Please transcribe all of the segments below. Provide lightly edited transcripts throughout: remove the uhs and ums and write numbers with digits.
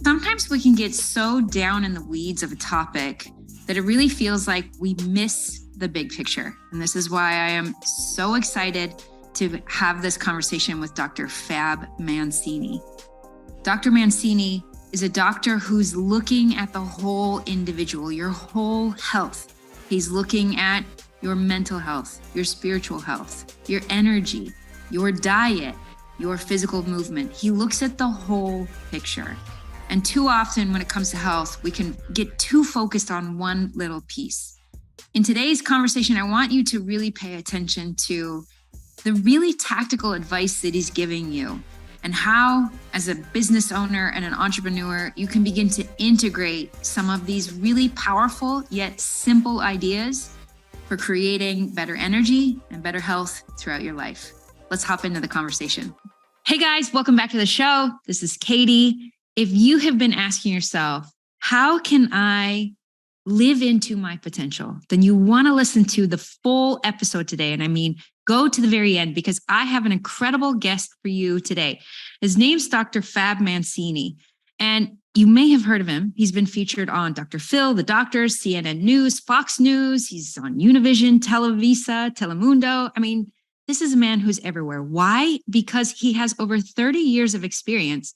Sometimes we can get so down in the weeds of a topic that it really feels like we miss the big picture. And this is why I am so excited to have this conversation with Dr. Fab Mancini. Dr. Mancini is a doctor who's looking at the whole individual, your whole health. He's looking at your mental health, your spiritual health, your energy, your diet, your physical movement. He looks at the whole picture. And too often when it comes to health, we can get too focused on one little piece. In today's conversation, I want you to really pay attention to the really tactical advice that he's giving you and how, as a business owner and an entrepreneur, you can begin to integrate some of these really powerful yet simple ideas for creating better energy and better health throughout your life. Let's hop into the conversation. Hey guys, welcome back to the show. This is Katie. If you have been asking yourself, how can I live into my potential? Then you want to listen to the full episode today. And I mean, go to the very end because I have an incredible guest for you today. His name's Dr. Fab Mancini. And you may have heard of him. He's been featured on Dr. Phil, The Doctors, CNN News, Fox News. He's on Univision, Televisa, Telemundo. I mean, this is a man who's everywhere. Why? Because he has over 30 years of experience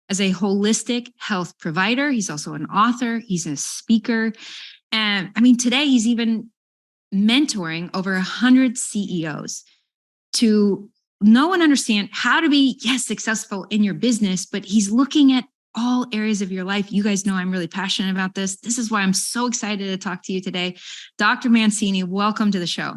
as a holistic health provider. He's also an author. He's a speaker. And I mean, today he's even mentoring over 100 CEOs to know and understand how to be, yes, successful in your business, but he's looking at all areas of your life. You guys know I'm really passionate about this. This is why I'm so excited to talk to you today. Dr. Mancini, welcome to the show.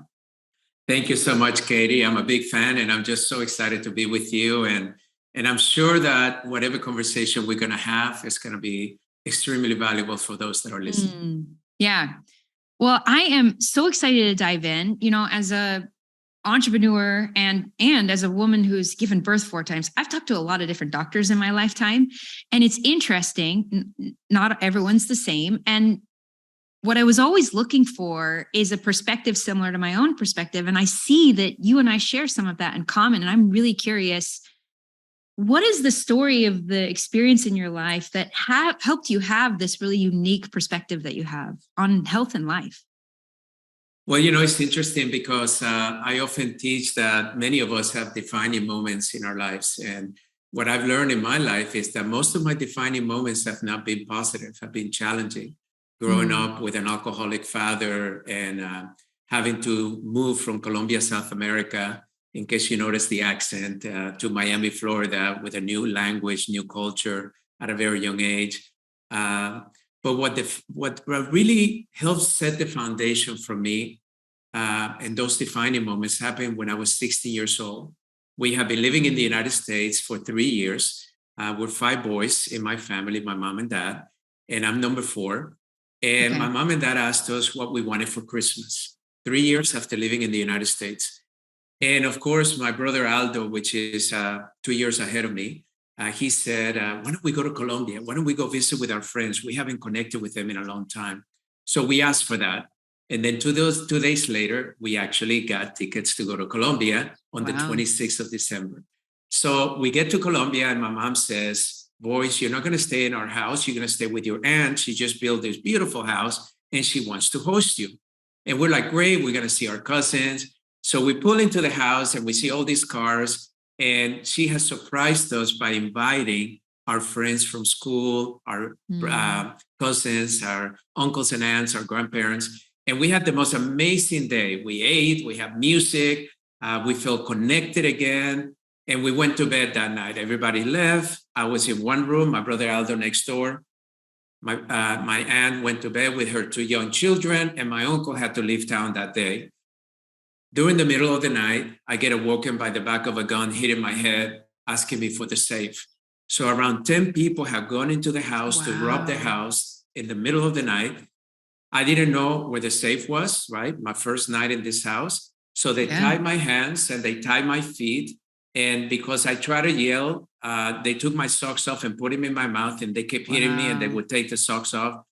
Thank you so much, Katie. I'm a big fan and I'm just so excited to be with you. And I'm sure that whatever conversation we're going to have is going to be extremely valuable for those that are listening. Yeah. Well, I am so excited to dive in, as a entrepreneur and as a woman who's given birth 4 times. I've talked to a lot of different doctors in my lifetime, and it's interesting. Not everyone's the same. And what I was always looking for is a perspective similar to my own perspective. And I see that you and I share some of that in common. And I'm really curious, what is the story of the experience in your life that helped you have this really unique perspective that you have on health and life? Well, it's interesting because I often teach that many of us have defining moments in our lives. And what I've learned in my life is that most of my defining moments have not been positive, have been challenging. Growing up with an alcoholic father and having to move from Colombia, South America, in case you notice the accent, to Miami, Florida, with a new language, new culture at a very young age. But what really helped set the foundation for me and those defining moments happened when I was 16 years old. We have been living in the United States for 3 years. We're 5 boys in my family, my mom and dad, and I'm number 4. And my mom and dad asked us what we wanted for Christmas, 3 years after living in the United States. And of course, my brother Aldo, which is 2 years ahead of me, he said, why don't we go to Colombia? Why don't we go visit with our friends? We haven't connected with them in a long time. So we asked for that. And then 2 days later, we actually got tickets to go to Colombia on the 26th of December. So we get to Colombia and my mom says, boys, you're not going to stay in our house. You're going to stay with your aunt. She just built this beautiful house and she wants to host you. And we're like, great, we're going to see our cousins. So we pull into the house and we see all these cars, and she has surprised us by inviting our friends from school, our cousins, our uncles and aunts, our grandparents. And we had the most amazing day. We ate, we had music, we felt connected again. And we went to bed that night. Everybody left. I was in one room, my brother Aldo next door. My aunt went to bed with her 2 young children, and my uncle had to leave town that day. During the middle of the night, I get awoken by the back of a gun hitting my head, asking me for the safe. So around 10 people have gone into the house to rob the house in the middle of the night. I didn't know where the safe was, right? My first night in this house. So they tied my hands and they tied my feet. And because I tried to yell, they took my socks off and put them in my mouth, and they kept hitting me, and they would take the socks off.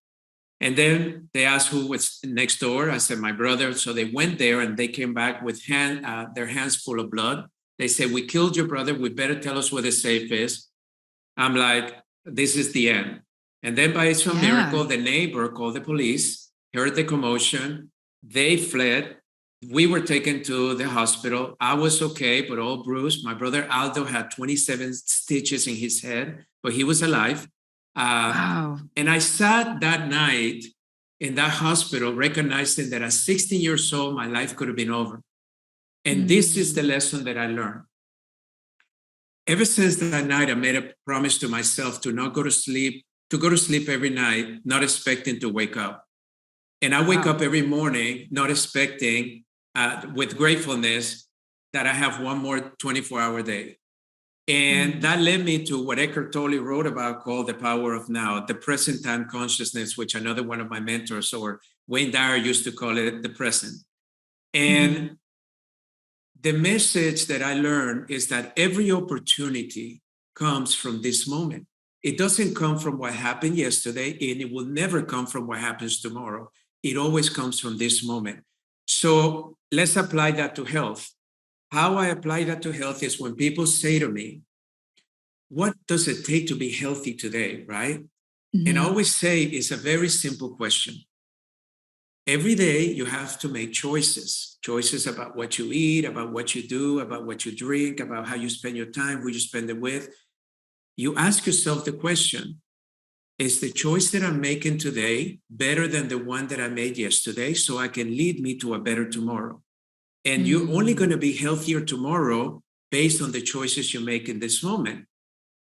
And then they asked who was next door. I said, my brother. So they went there and they came back with their hands full of blood. They said, we killed your brother. We better tell us where the safe is. I'm like, this is the end. And then by some Yeah. miracle, the neighbor called the police, heard the commotion. They fled. We were taken to the hospital. I was okay, but all bruised. My brother Aldo had 27 stitches in his head, but he was alive. Wow. And I sat that night in that hospital, recognizing that at 16 years old, my life could have been over. And this is the Mm. lesson that I learned. Ever since that night, I made a promise to myself to not go to sleep, to go to sleep every night, not expecting to wake up. And I wake Wow. up every morning, not expecting, with gratefulness, that I have one more 24-hour day. And that led me to what Eckhart Tolle wrote about called the power of now, the present time consciousness, which another one of my mentors, or Wayne Dyer, used to call it the present. And the message that I learned is that every opportunity comes from this moment. It doesn't come from what happened yesterday, and it will never come from what happens tomorrow. It always comes from this moment. So let's apply that to health. How I apply that to health is when people say to me, what does it take to be healthy today, right? And I always say it's a very simple question. Every day you have to make choices about what you eat, about what you do, about what you drink, about how you spend your time, who you spend it with. You ask yourself the question, is the choice that I'm making today better than the one that I made yesterday, so I can lead me to a better tomorrow? And you're only going to be healthier tomorrow based on the choices you make in this moment.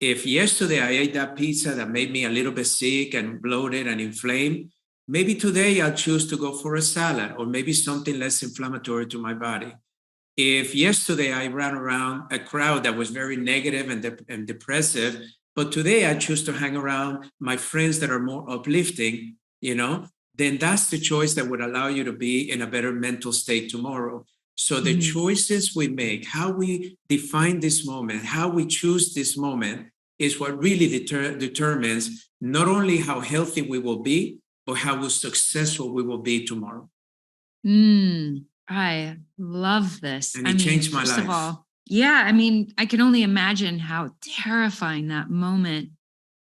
If yesterday I ate that pizza that made me a little bit sick and bloated and inflamed, maybe today I'll choose to go for a salad or maybe something less inflammatory to my body. If yesterday I ran around a crowd that was very negative and depressive, but today I choose to hang around my friends that are more uplifting, then that's the choice that would allow you to be in a better mental state tomorrow. So the choices we make, how we define this moment, how we choose this moment is what really determines not only how healthy we will be, but how successful we will be tomorrow. I love this. And I it mean, changed my first of life. all, yeah, I mean, I can only imagine how terrifying that moment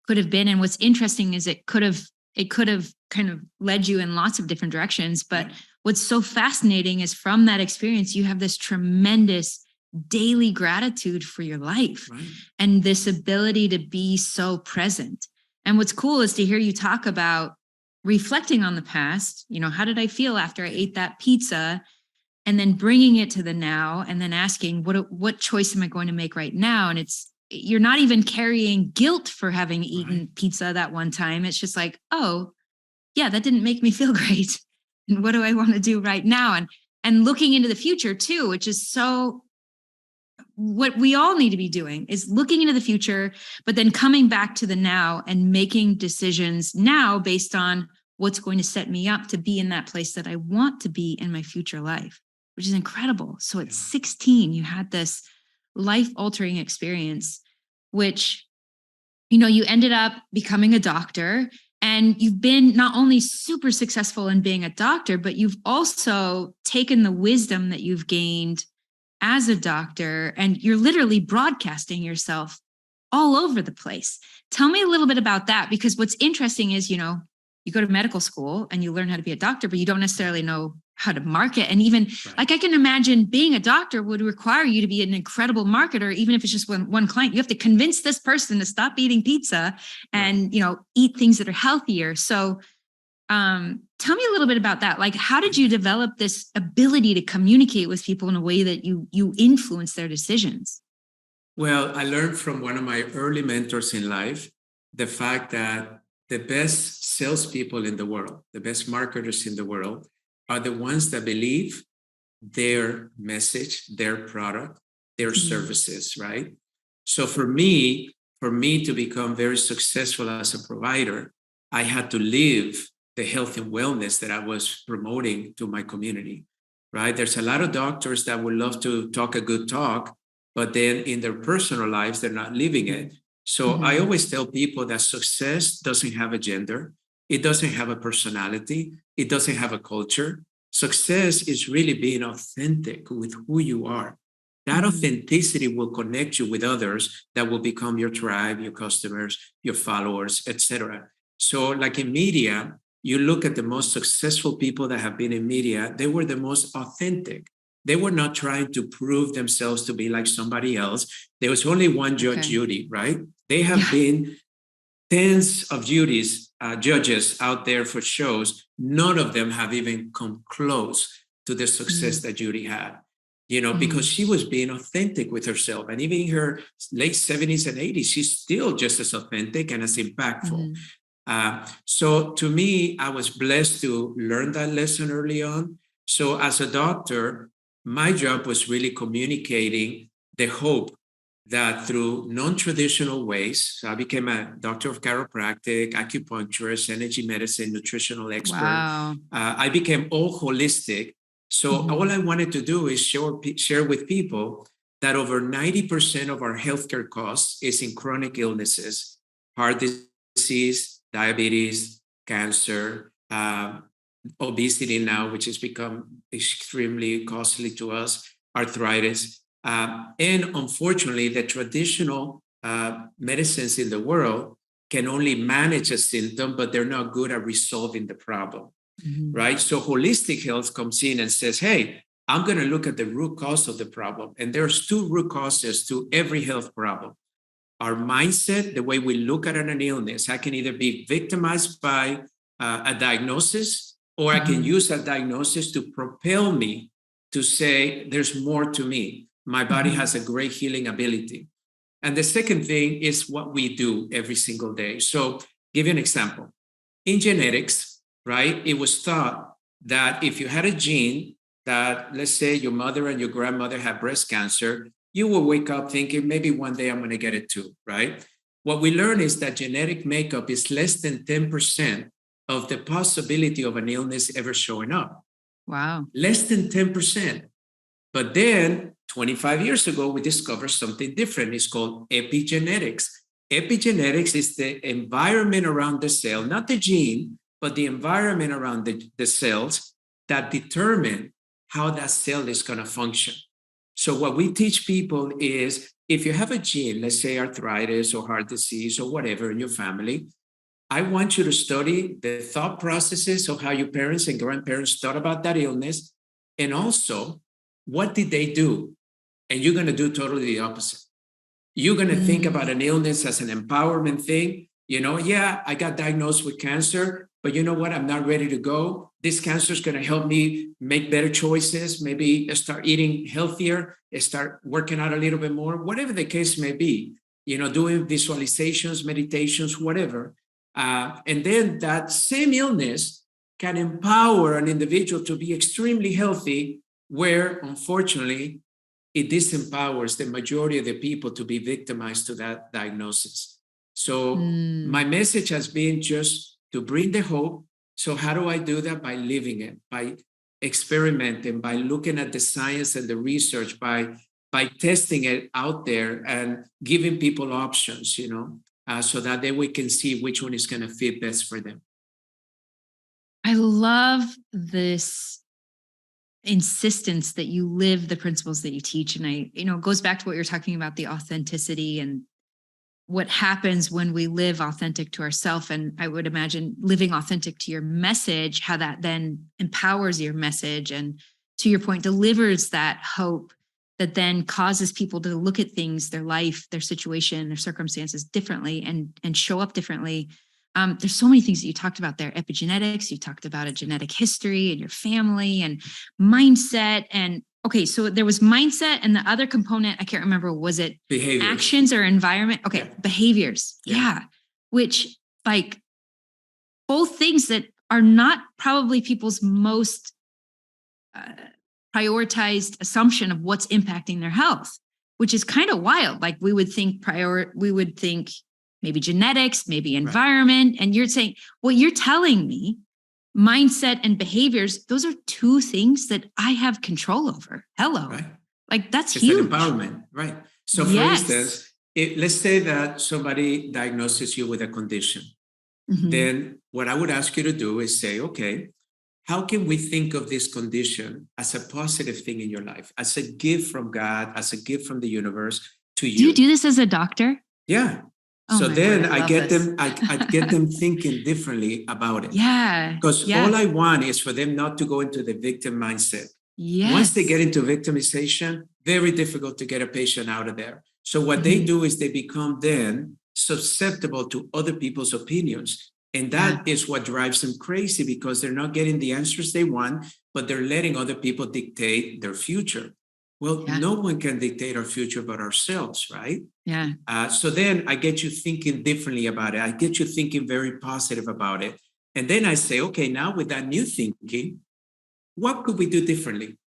could have been. And what's interesting is it could have kind of led you in lots of different directions. But what's so fascinating is from that experience, you have this tremendous daily gratitude for your life and this ability to be so present. And what's cool is to hear you talk about reflecting on the past. How did I feel after I ate that pizza? And then bringing it to the now and then asking, what choice am I going to make right now? And you're not even carrying guilt for having eaten pizza that one time. It's just like, oh, yeah, that didn't make me feel great. And what do I want to do right now? And looking into the future too, which is so what we all need to be doing is looking into the future, but then coming back to the now and making decisions now based on what's going to set me up to be in that place that I want to be in my future life, which is incredible. So at 16, you had this life altering experience, which, you ended up becoming a doctor, and you've been not only super successful in being a doctor, but you've also taken the wisdom that you've gained as a doctor and you're literally broadcasting yourself all over the place. Tell me a little bit about that, because what's interesting is, you go to medical school and you learn how to be a doctor, but you don't necessarily know how to market. And even like I can imagine being a doctor would require you to be an incredible marketer, even if it's just one client. You have to convince this person to stop eating pizza and, eat things that are healthier. So tell me a little bit about that. Like, how did you develop this ability to communicate with people in a way that you influence their decisions? Well, I learned from one of my early mentors in life the fact that the best salespeople in the world, the best marketers in the world, are the ones that believe their message, their product, their services, right? So for me to become very successful as a provider, I had to live the health and wellness that I was promoting to my community, right? There's a lot of doctors that would love to talk a good talk, but then in their personal lives, they're not living it. So I always tell people that success doesn't have a gender. It doesn't have a personality. It doesn't have a culture. Success is really being authentic with who you are. That authenticity will connect you with others that will become your tribe, your customers, your followers, etc. So, like in media, you look at the most successful people that have been in media, they were the most authentic. They were not trying to prove themselves to be like somebody else. There was only one Judge Judy, right? They have been tens of judges out there for shows. None of them have even come close to the success that Judy had, because she was being authentic with herself. And even in her late 70s and 80s, she's still just as authentic and as impactful. So to me, I was blessed to learn that lesson early on. So as a doctor, my job was really communicating the hope that through non-traditional ways, so I became a doctor of chiropractic, acupuncturist, energy medicine, nutritional expert. Wow. I became all holistic. So all I wanted to do is share with people that over 90% of our healthcare costs is in chronic illnesses, heart disease, diabetes, cancer, obesity now, which has become extremely costly to us, arthritis. And unfortunately, the traditional medicines in the world can only manage a symptom, but they're not good at resolving the problem, right? So holistic health comes in and says, hey, I'm going to look at the root cause of the problem. And there's two root causes to every health problem. Our mindset, the way we look at an illness, I can either be victimized by a diagnosis, or I can use that diagnosis to propel me to say, there's more to me. My body has a great healing ability. And the second thing is what we do every single day. So give you an example. In genetics, right, it was thought that if you had a gene that, let's say your mother and your grandmother had breast cancer, you will wake up thinking, maybe one day I'm going to get it too, right? What we learn is that genetic makeup is less than 10% of the possibility of an illness ever showing up. Wow. Less than 10%. But then 25 years ago, we discovered something different. It's called epigenetics. Epigenetics is the environment around the cell, not the gene, but the environment around the cells that determine how that cell is going to function. So what we teach people is if you have a gene, let's say arthritis or heart disease or whatever in your family, I want you to study the thought processes of how your parents and grandparents thought about that illness. And also, what did they do? And you're going to do totally the opposite. You're going to think about an illness as an empowerment thing. Yeah, I got diagnosed with cancer, but you know what? I'm not ready to go. This cancer is going to help me make better choices, maybe start eating healthier, start working out a little bit more, whatever the case may be, doing visualizations, meditations, whatever. And then that same illness can empower an individual to be extremely healthy, where unfortunately, it disempowers the majority of the people to be victimized to that diagnosis. So my message has been just to bring the hope. So how do I do that? By living it, by experimenting, by looking at the science and the research, by testing it out there and giving people options, so that then we can see which one is going to fit best for them. I love this insistence that you live the principles that you teach. And it goes back to what you're talking about, the authenticity and what happens when we live authentic to ourselves. And I would imagine living authentic to your message, how that then empowers your message. And to your point, delivers that hope that then causes people to look at things, their life, their situation, their circumstances differently and show up differently. There's so many things that you talked about there. Epigenetics, you talked about a genetic history and your family and mindset. And okay, so there was mindset, and the other component, I can't remember, was it behaviors, actions or environment? Okay, yeah. Behaviors. Yeah. Which like both things that are not probably people's most prioritized assumption of what's impacting their health, which is kind of wild. Like we would think maybe genetics, maybe environment. Right. And you're saying, well, you're telling me mindset and behaviors, those are two things that I have control over. Hello. Right. Like that's it's huge. An empowerment, right? So for instance, let's say that somebody diagnoses you with a condition. Then what I would ask you to do is say, okay, how can we think of this condition as a positive thing in your life, as a gift from God, as a gift from the universe to you? Do you do this as a doctor? Yeah. Oh So my word, then I I love get this. them, I get them thinking differently about it. Yeah. Because Yeah. all I want is for them not to go into the victim mindset. Once they get Yes. into victimization, very difficult to get a patient out of there. So what they Mhm. do is they become then susceptible to other people's opinions. And Yeah. that is what drives them crazy because they're not getting the answers they want, but they're letting other people dictate their future. Well, Yeah. no one can dictate our future but ourselves, right? Yeah. So then I get you thinking differently about it. I get you thinking very positive about it. And then I say, okay, now with that new thinking, what could we do differently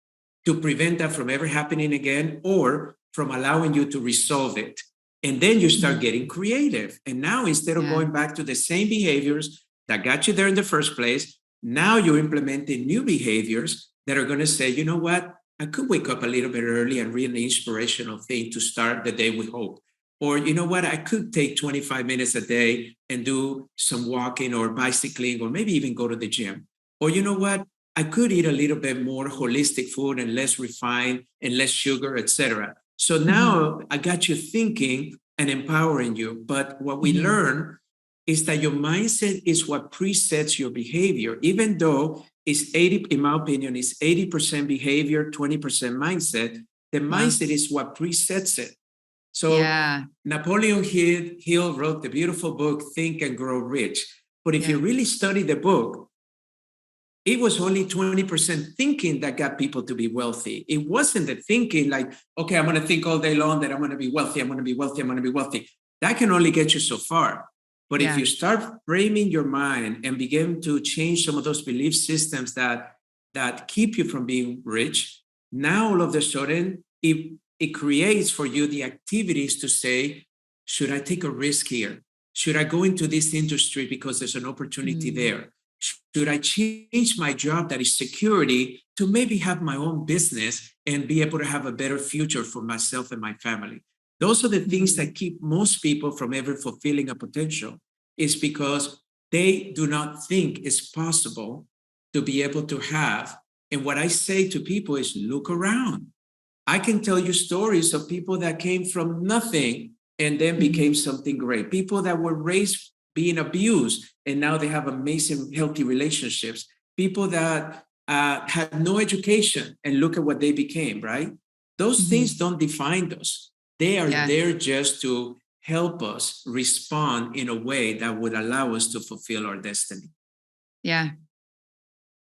to prevent that from ever happening again or from allowing you to resolve it? And then you start Mhm. getting creative. And now instead of Yeah. going back to the same behaviors that got you there in the first place, now you're implementing new behaviors that are going to say, you know what? I could wake up a little bit early and read an inspirational thing to start the day with hope. Or, you know what? I could take 25 minutes a day and do some walking or bicycling, or maybe even go to the gym. Or, you know what? I could eat a little bit more holistic food and less refined and less sugar, etc. So Mhm. now I got you thinking and empowering you. But what we Mhm. learn is that your mindset is what presets your behavior, even though it's 80, in my opinion, is 80% behavior, 20% mindset. The Wow. mindset is what presets it. So Yeah. Napoleon Hill wrote the beautiful book, Think and Grow Rich. But if you Yeah. really study the book, it was only 20% thinking that got people to be wealthy. It wasn't the thinking like, okay, I'm going to think all day long that I'm going to be wealthy, I'm going to be wealthy, I'm going to be wealthy. That can only get you so far. But if Yeah. you start framing your mind and begin to change some of those belief systems that keep you from being rich, now all of a sudden it creates for you the activities to say, should I take a risk here? Should I go into this industry because there's an opportunity Mm. there? Should I change my job that is security to maybe have my own business and be able to have a better future for myself and my family? Those are the things Mhm. that keep most people from ever fulfilling a potential, is because they do not think it's possible to be able to have. And what I say to people is look around. I can tell you stories of people that came from nothing and then became Mhm. something great. People that were raised being abused and now they have amazing, healthy relationships. People that had no education and look at what they became, right? Those things Mhm. don't define us. They are Yeah. there just to help us respond in a way that would allow us to fulfill our destiny. Yeah.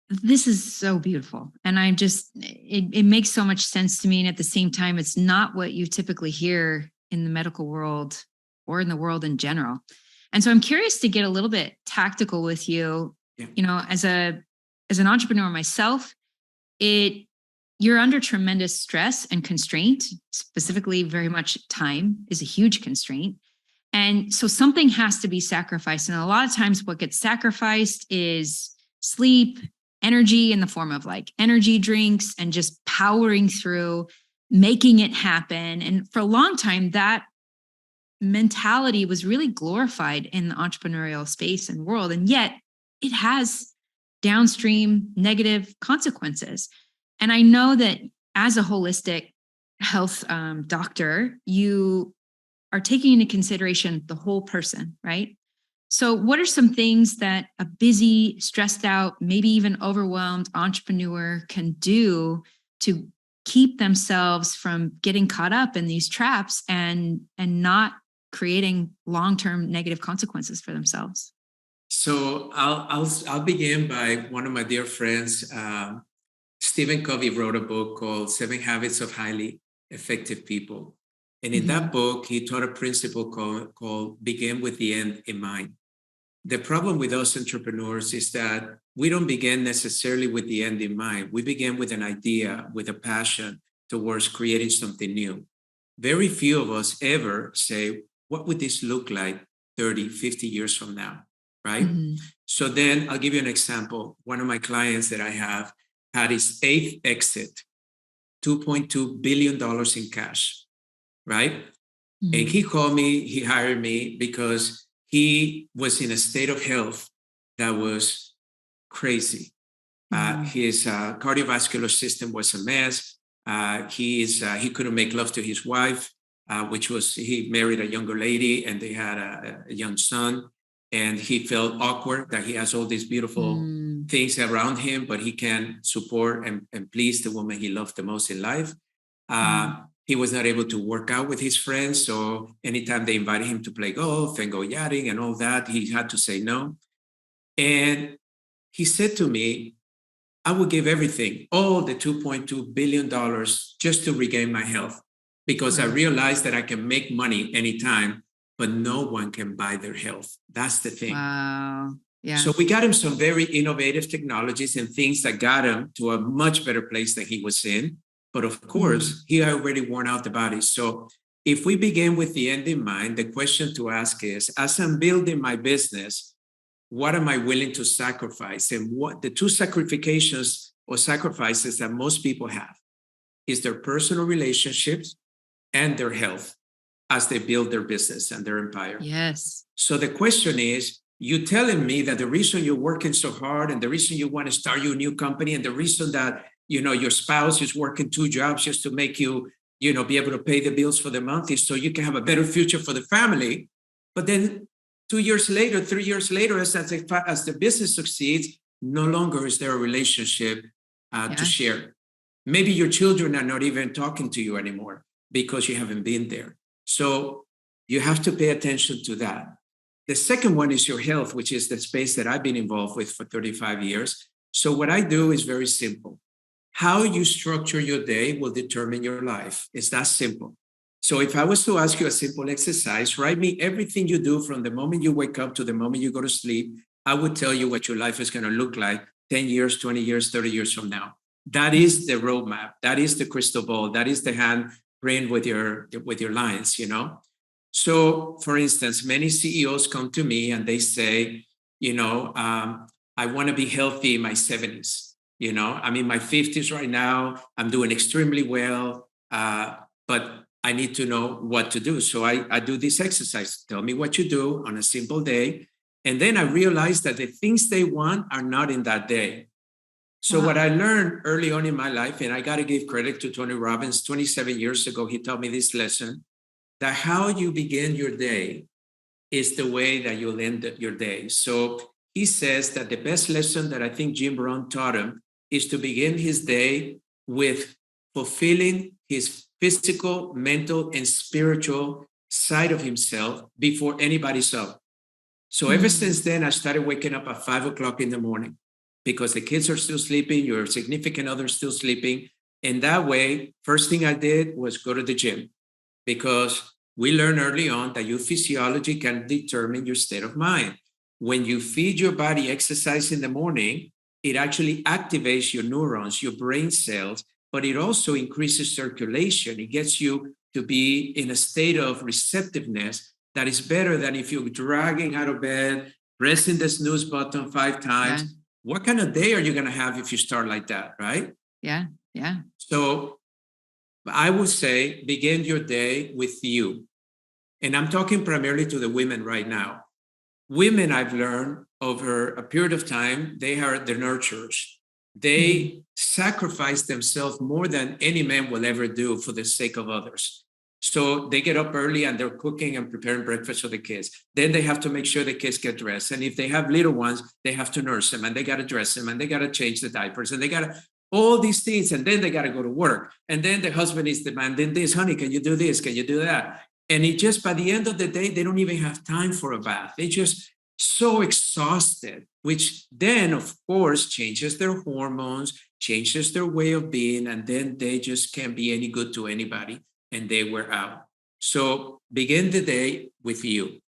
This is so beautiful. And it makes so much sense to me. And at the same time, it's not what you typically hear in the medical world or in the world in general. And so I'm curious to get a little bit tactical with you. Yeah. You know, as an entrepreneur myself, it you're under tremendous stress and constraint, specifically very much time is a huge constraint. And so something has to be sacrificed. And a lot of times what gets sacrificed is sleep, energy in the form of like energy drinks and just powering through, making it happen. And for a long time, that mentality was really glorified in the entrepreneurial space and world. And yet it has downstream negative consequences. And I know that as a holistic health doctor, you are taking into consideration the whole person, right? So, what are some things that a busy, stressed out, maybe even overwhelmed entrepreneur can do to keep themselves from getting caught up in these traps and not creating long-term negative consequences for themselves? So I'll begin by one of my dear friends, Stephen Covey wrote a book called Seven Habits of Highly Effective People. And in that Mm-hmm. book, he taught a principle called begin with the end in mind. The problem with us entrepreneurs is that we don't begin necessarily with the end in mind. We begin with an idea, with a passion towards creating something new. Very few of us ever say, what would this look like 30, 50 years from now? Right? Mm-hmm. So then I'll give you an example. One of my clients that I have had his eighth exit, $2.2 billion in cash, right? And Mm-hmm. he called me, he hired me because he was in a state of health that was crazy. Mm-hmm. His cardiovascular system was a mess. He couldn't make love to his wife. which was he married a younger lady and they had a young son. And he felt awkward that he has all these beautiful things around him, but he can't support and please the woman he loved the most in life. He was not able to work out with his friends. So anytime they invited him to play golf and go yachting and all that, he had to say no. And he said to me, I would give everything, all the $2.2 billion just to regain my health, because I realized that I can make money anytime, but no one can buy their health. That's the thing. Wow. Yeah. So we got him some very innovative technologies and things that got him to a much better place than he was in. But of course, he had already worn out the body. So if we begin with the end in mind, the question to ask is, as I'm building my business, what am I willing to sacrifice? And what the two sacrifications or sacrifices that most people have is their personal relationships and their health as they build their business and their empire. Yes. So the question is, you telling me that the reason you're working so hard and the reason you want to start your new company and the reason that, your spouse is working 2 jobs just to make you, be able to pay the bills for the month is so you can have a better future for the family. But then 2 years later, 3 years later, as the business succeeds, no longer is there a relationship to share. Maybe your children are not even talking to you anymore because you haven't been there. So you have to pay attention to that. The second one is your health, which is the space that I've been involved with for 35 years. So what I do is very simple. How you structure your day will determine your life. It's that simple. So if I was to ask you a simple exercise, write me everything you do from the moment you wake up to the moment you go to sleep, I would tell you what your life is going to look like 10 years, 20 years, 30 years from now. That is the roadmap. That is the crystal ball. That is the hand praying with your lines, So, for instance, many CEOs come to me and they say, I want to be healthy in my 70s. I'm in my 50s right now. I'm doing extremely well, but I need to know what to do. So I do this exercise. Tell me what you do on a simple day. And then I realize that the things they want are not in that day. So what I learned early on in my life, and I got to give credit to Tony Robbins, 27 years ago, he taught me this lesson, that how you begin your day is the way that you'll end your day. So he says that the best lesson that I think Jim Rohn taught him is to begin his day with fulfilling his physical, mental, and spiritual side of himself before anybody's up. So ever since then, I started waking up at 5 o'clock in the morning because the kids are still sleeping, your significant other is still sleeping. And that way, first thing I did was go to the gym, because we learned early on that your physiology can determine your state of mind. When you feed your body exercise in the morning, it actually activates your neurons, your brain cells, but it also increases circulation. It gets you to be in a state of receptiveness that is better than if you're dragging out of bed, pressing the snooze button 5 times. Yeah. What kind of day are you going to have if you start like that, right? Yeah, yeah. So I would say begin your day with you. And I'm talking primarily to the women right now. Women, I've learned over a period of time, they are the nurturers. They sacrifice themselves more than any man will ever do for the sake of others. So they get up early and they're cooking and preparing breakfast for the kids. Then they have to make sure the kids get dressed. And if they have little ones, they have to nurse them and they got to dress them and they got to change the diapers and they got to all these things. And then they got to go to work. And then the husband is demanding this, honey, can you do this? Can you do that? And it just, by the end of the day, they don't even have time for a bath. They just so exhausted, which then, of course, changes their hormones, changes their way of being, and then they just can't be any good to anybody, and they wear out. So begin the day with you.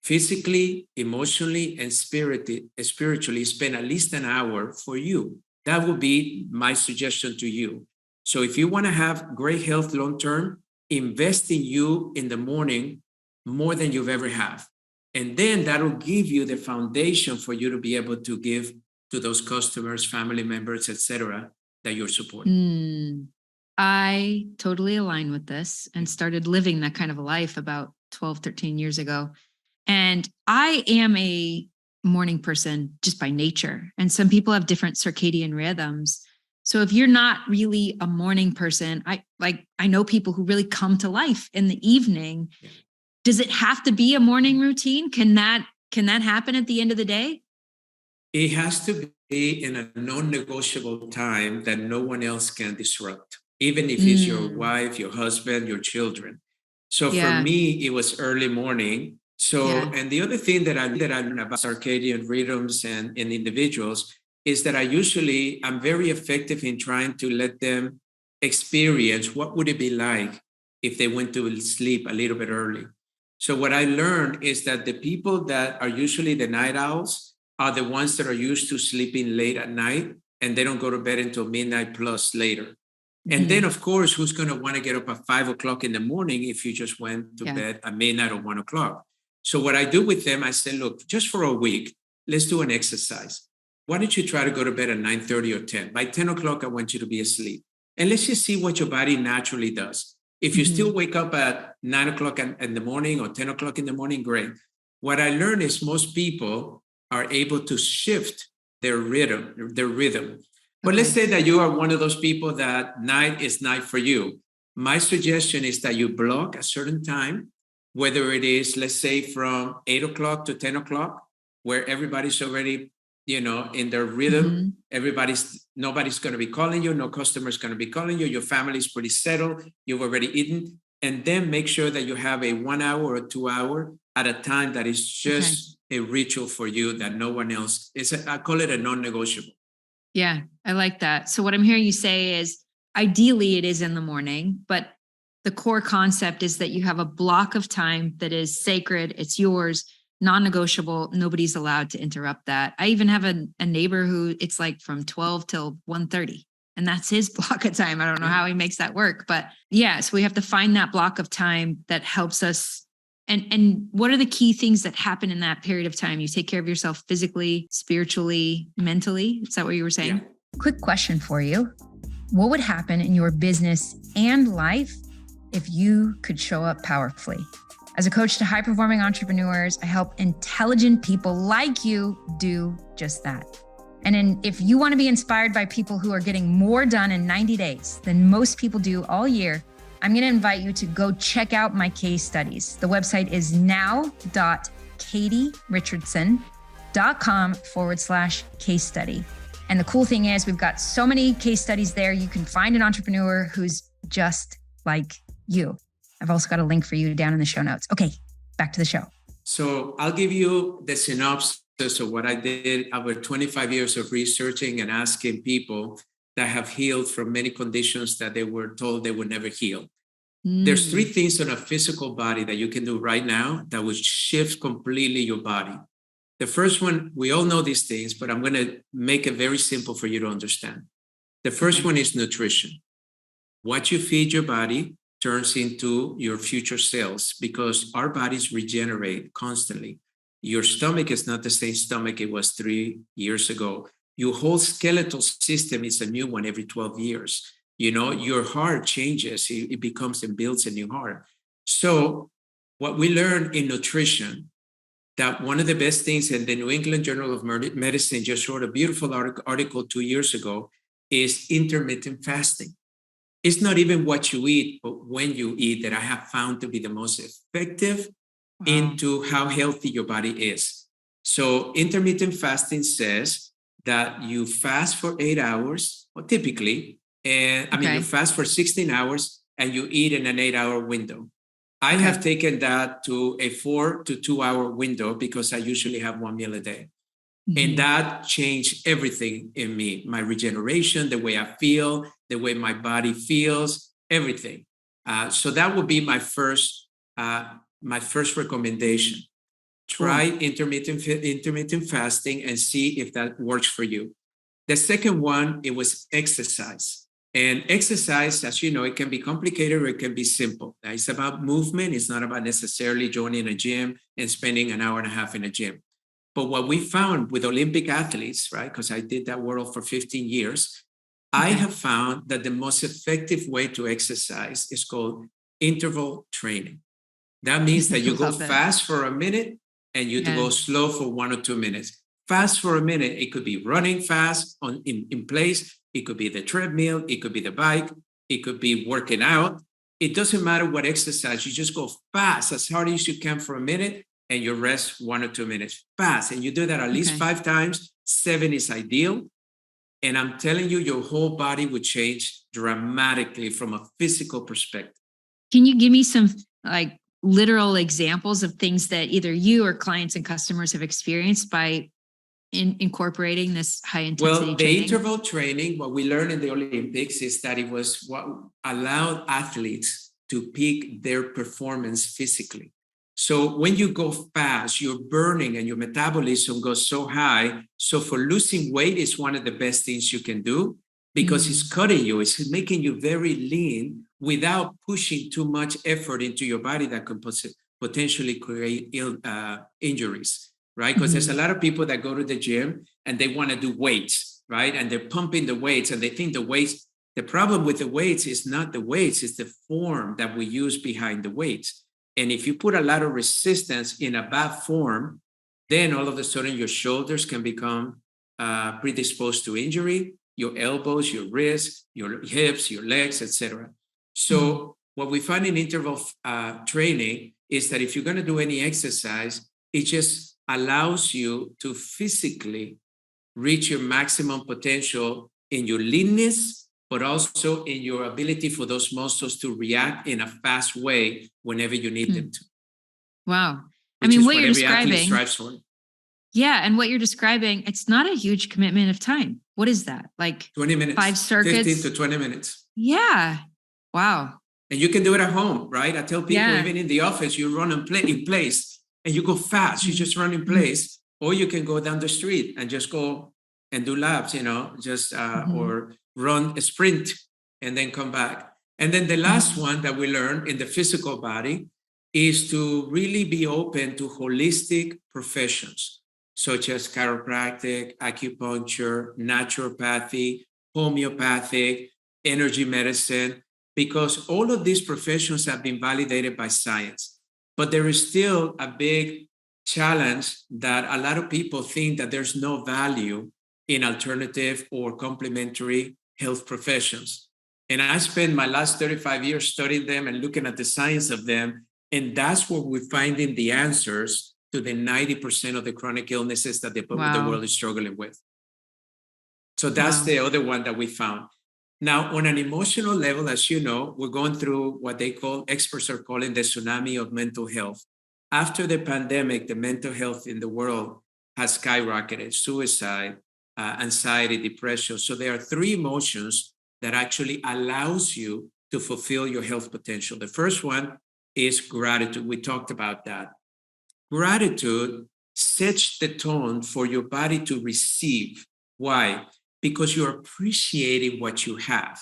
Physically, emotionally, and spiritually, spend at least an hour for you. That would be my suggestion to you. So if you want to have great health long-term, invest in you in the morning more than you've ever have. And then that'll give you the foundation for you to be able to give to those customers, family members, etc., that you're supporting. I totally align with this and started living that kind of a life about 12, 13 years ago. And I am a morning person just by nature. And some people have different circadian rhythms. So if you're not really a morning person, I know people who really come to life in the evening. Yeah. Does it have to be a morning routine? Can that happen at the end of the day? It has to be in a non-negotiable time that no one else can disrupt, even if it's your wife, your husband, your children. So for me, it was early morning. So, and the other thing that I learned about circadian rhythms and in individuals is that I'm very effective in trying to let them experience what would it be like if they went to sleep a little bit early. So what I learned is that the people that are usually the night owls are the ones that are used to sleeping late at night and they don't go to bed until midnight plus later. And then, of course, who's going to want to get up at 5 o'clock in the morning if you just went to bed at midnight or 1 o'clock? So what I do with them, I say, look, just for a week, let's do an exercise. Why don't you try to go to bed at 9:30 or 10? By 10 o'clock, I want you to be asleep. And let's just see what your body naturally does. If you still wake up at 9 o'clock in the morning or 10 o'clock in the morning, great. What I learned is most people are able to shift their rhythm. But let's say that you are one of those people that night is night for you. My suggestion is that you block a certain time, whether it is, let's say, from 8 o'clock to 10 o'clock, where everybody's already, in their rhythm. Nobody's going to be calling you. No customer's going to be calling you. Your family's pretty settled. You've already eaten. And then make sure that you have a 1 hour or 2 hour at a time that is just a ritual for you that no one else I call it a non-negotiable. Yeah, I like that. So what I'm hearing you say is ideally it is in the morning, but the core concept is that you have a block of time that is sacred. It's yours, non-negotiable. Nobody's allowed to interrupt that. I even have a neighbor who it's like from 12 till 1:30. And that's his block of time. I don't know how he makes that work, but so we have to find that block of time that helps us. And what are the key things that happen in that period of time? You take care of yourself physically, spiritually, mentally. Is that what you were saying? Yeah. Quick question for you. What would happen in your business and life if you could show up powerfully? As a coach to high-performing entrepreneurs, I help intelligent people like you do just that. And if you want to be inspired by people who are getting more done in 90 days than most people do all year, I'm going to invite you to go check out my case studies. The website is now.katierichardson.com/case study. And the cool thing is we've got so many case studies there. You can find an entrepreneur who's just like you. I've also got a link for you down in the show notes. Okay, back to the show. So I'll give you the synopsis of what I did over 25 years of researching and asking people that have healed from many conditions that they were told they would never heal. There's 3 things on a physical body that you can do right now that will shift completely your body. The first one, we all know these things, but I'm going to make it very simple for you to understand. The first one is nutrition. What you feed your body turns into your future cells because our bodies regenerate constantly. Your stomach is not the same stomach it was 3 years ago. Your whole skeletal system is a new one every 12 years. Your heart changes. It becomes and builds a new heart. So what we learned in nutrition, that one of the best things, and the New England Journal of Medicine just wrote a beautiful article 2 years ago, is intermittent fasting. It's not even what you eat, but when you eat that I have found to be the most effective into how healthy your body is. So intermittent fasting says that you fast for 8 hours, or typically, and you fast for 16 hours and you eat in an 8-hour window. I have taken that to a 4 to 2 hour window because I usually have 1 meal a day. And that changed everything in me, my regeneration, the way I feel, the way my body feels, everything. So that would be my first recommendation. Try intermittent fasting and see if that works for you. The second one, it was exercise. And exercise, as you know, it can be complicated or it can be simple. It's about movement. It's not about necessarily joining a gym and spending an hour and a half in a gym. But what we found with Olympic athletes, right, because I did that world for 15 years, I have found that the most effective way to exercise is called interval training. That means that you go fast for a minute and you go slow for 1 or 2 minutes. Fast for a minute, it could be running fast in place. it could be the treadmill, it could be the bike, it could be working out. It doesn't matter what exercise, you just go fast, as hard as you can for a minute, and you rest 1 or 2 minutes fast. And you do that at least 5 times. 7 is ideal. And I'm telling you, your whole body would change dramatically from a physical perspective. Can you give me some like literal examples of things that either you or clients and customers have experienced by incorporating this high intensity Well, the interval training, what we learned in the Olympics is that it was what allowed athletes to peak their performance physically. So when you go fast, you're burning and your metabolism goes so high. So for losing weight is one of the best things you can do because it's cutting you, it's making you very lean without pushing too much effort into your body that can potentially create injuries, right? Because there's a lot of people that go to the gym and they want to do weights, right? And they're pumping the weights and they think the weights, the problem with the weights is not the weights, it's the form that we use behind the weights. And if you put a lot of resistance in a bad form, then all of a sudden your shoulders can become predisposed to injury, your elbows, your wrists, your hips, your legs, etc. So what we find in interval training is that if you're going to do any exercise, it just allows you to physically reach your maximum potential in your leanness, but also in your ability for those muscles to react in a fast way whenever you need them to. Wow. I mean, what you're describing, strives for. Yeah. And what you're describing, it's not a huge commitment of time. What is that? Like 20 minutes, 5 circuits? 15 to 20 minutes. Yeah. Wow. And you can do it at home, right? I tell people, even in the office, you run in place and you go fast. You just run in place, or you can go down the street and just go and do laps, or run a sprint and then come back. And then the last one that we learn in the physical body is to really be open to holistic professions, such as chiropractic, acupuncture, naturopathy, homeopathic, energy medicine, because all of these professions have been validated by science. But there is still a big challenge that a lot of people think that there's no value in alternative or complementary health professions. And I spent my last 35 years studying them and looking at the science of them. And that's where we're finding the answers to the 90% of the chronic illnesses that the world is struggling with. So that's the other one that we found. Now, on an emotional level, as you know, we're going through what experts are calling the tsunami of mental health. After the pandemic, the mental health in the world has skyrocketed: suicide, anxiety, depression. So there are 3 emotions that actually allows you to fulfill your health potential. The first one is gratitude. We talked about that. Gratitude sets the tone for your body to receive. Why? Because you're appreciating what you have.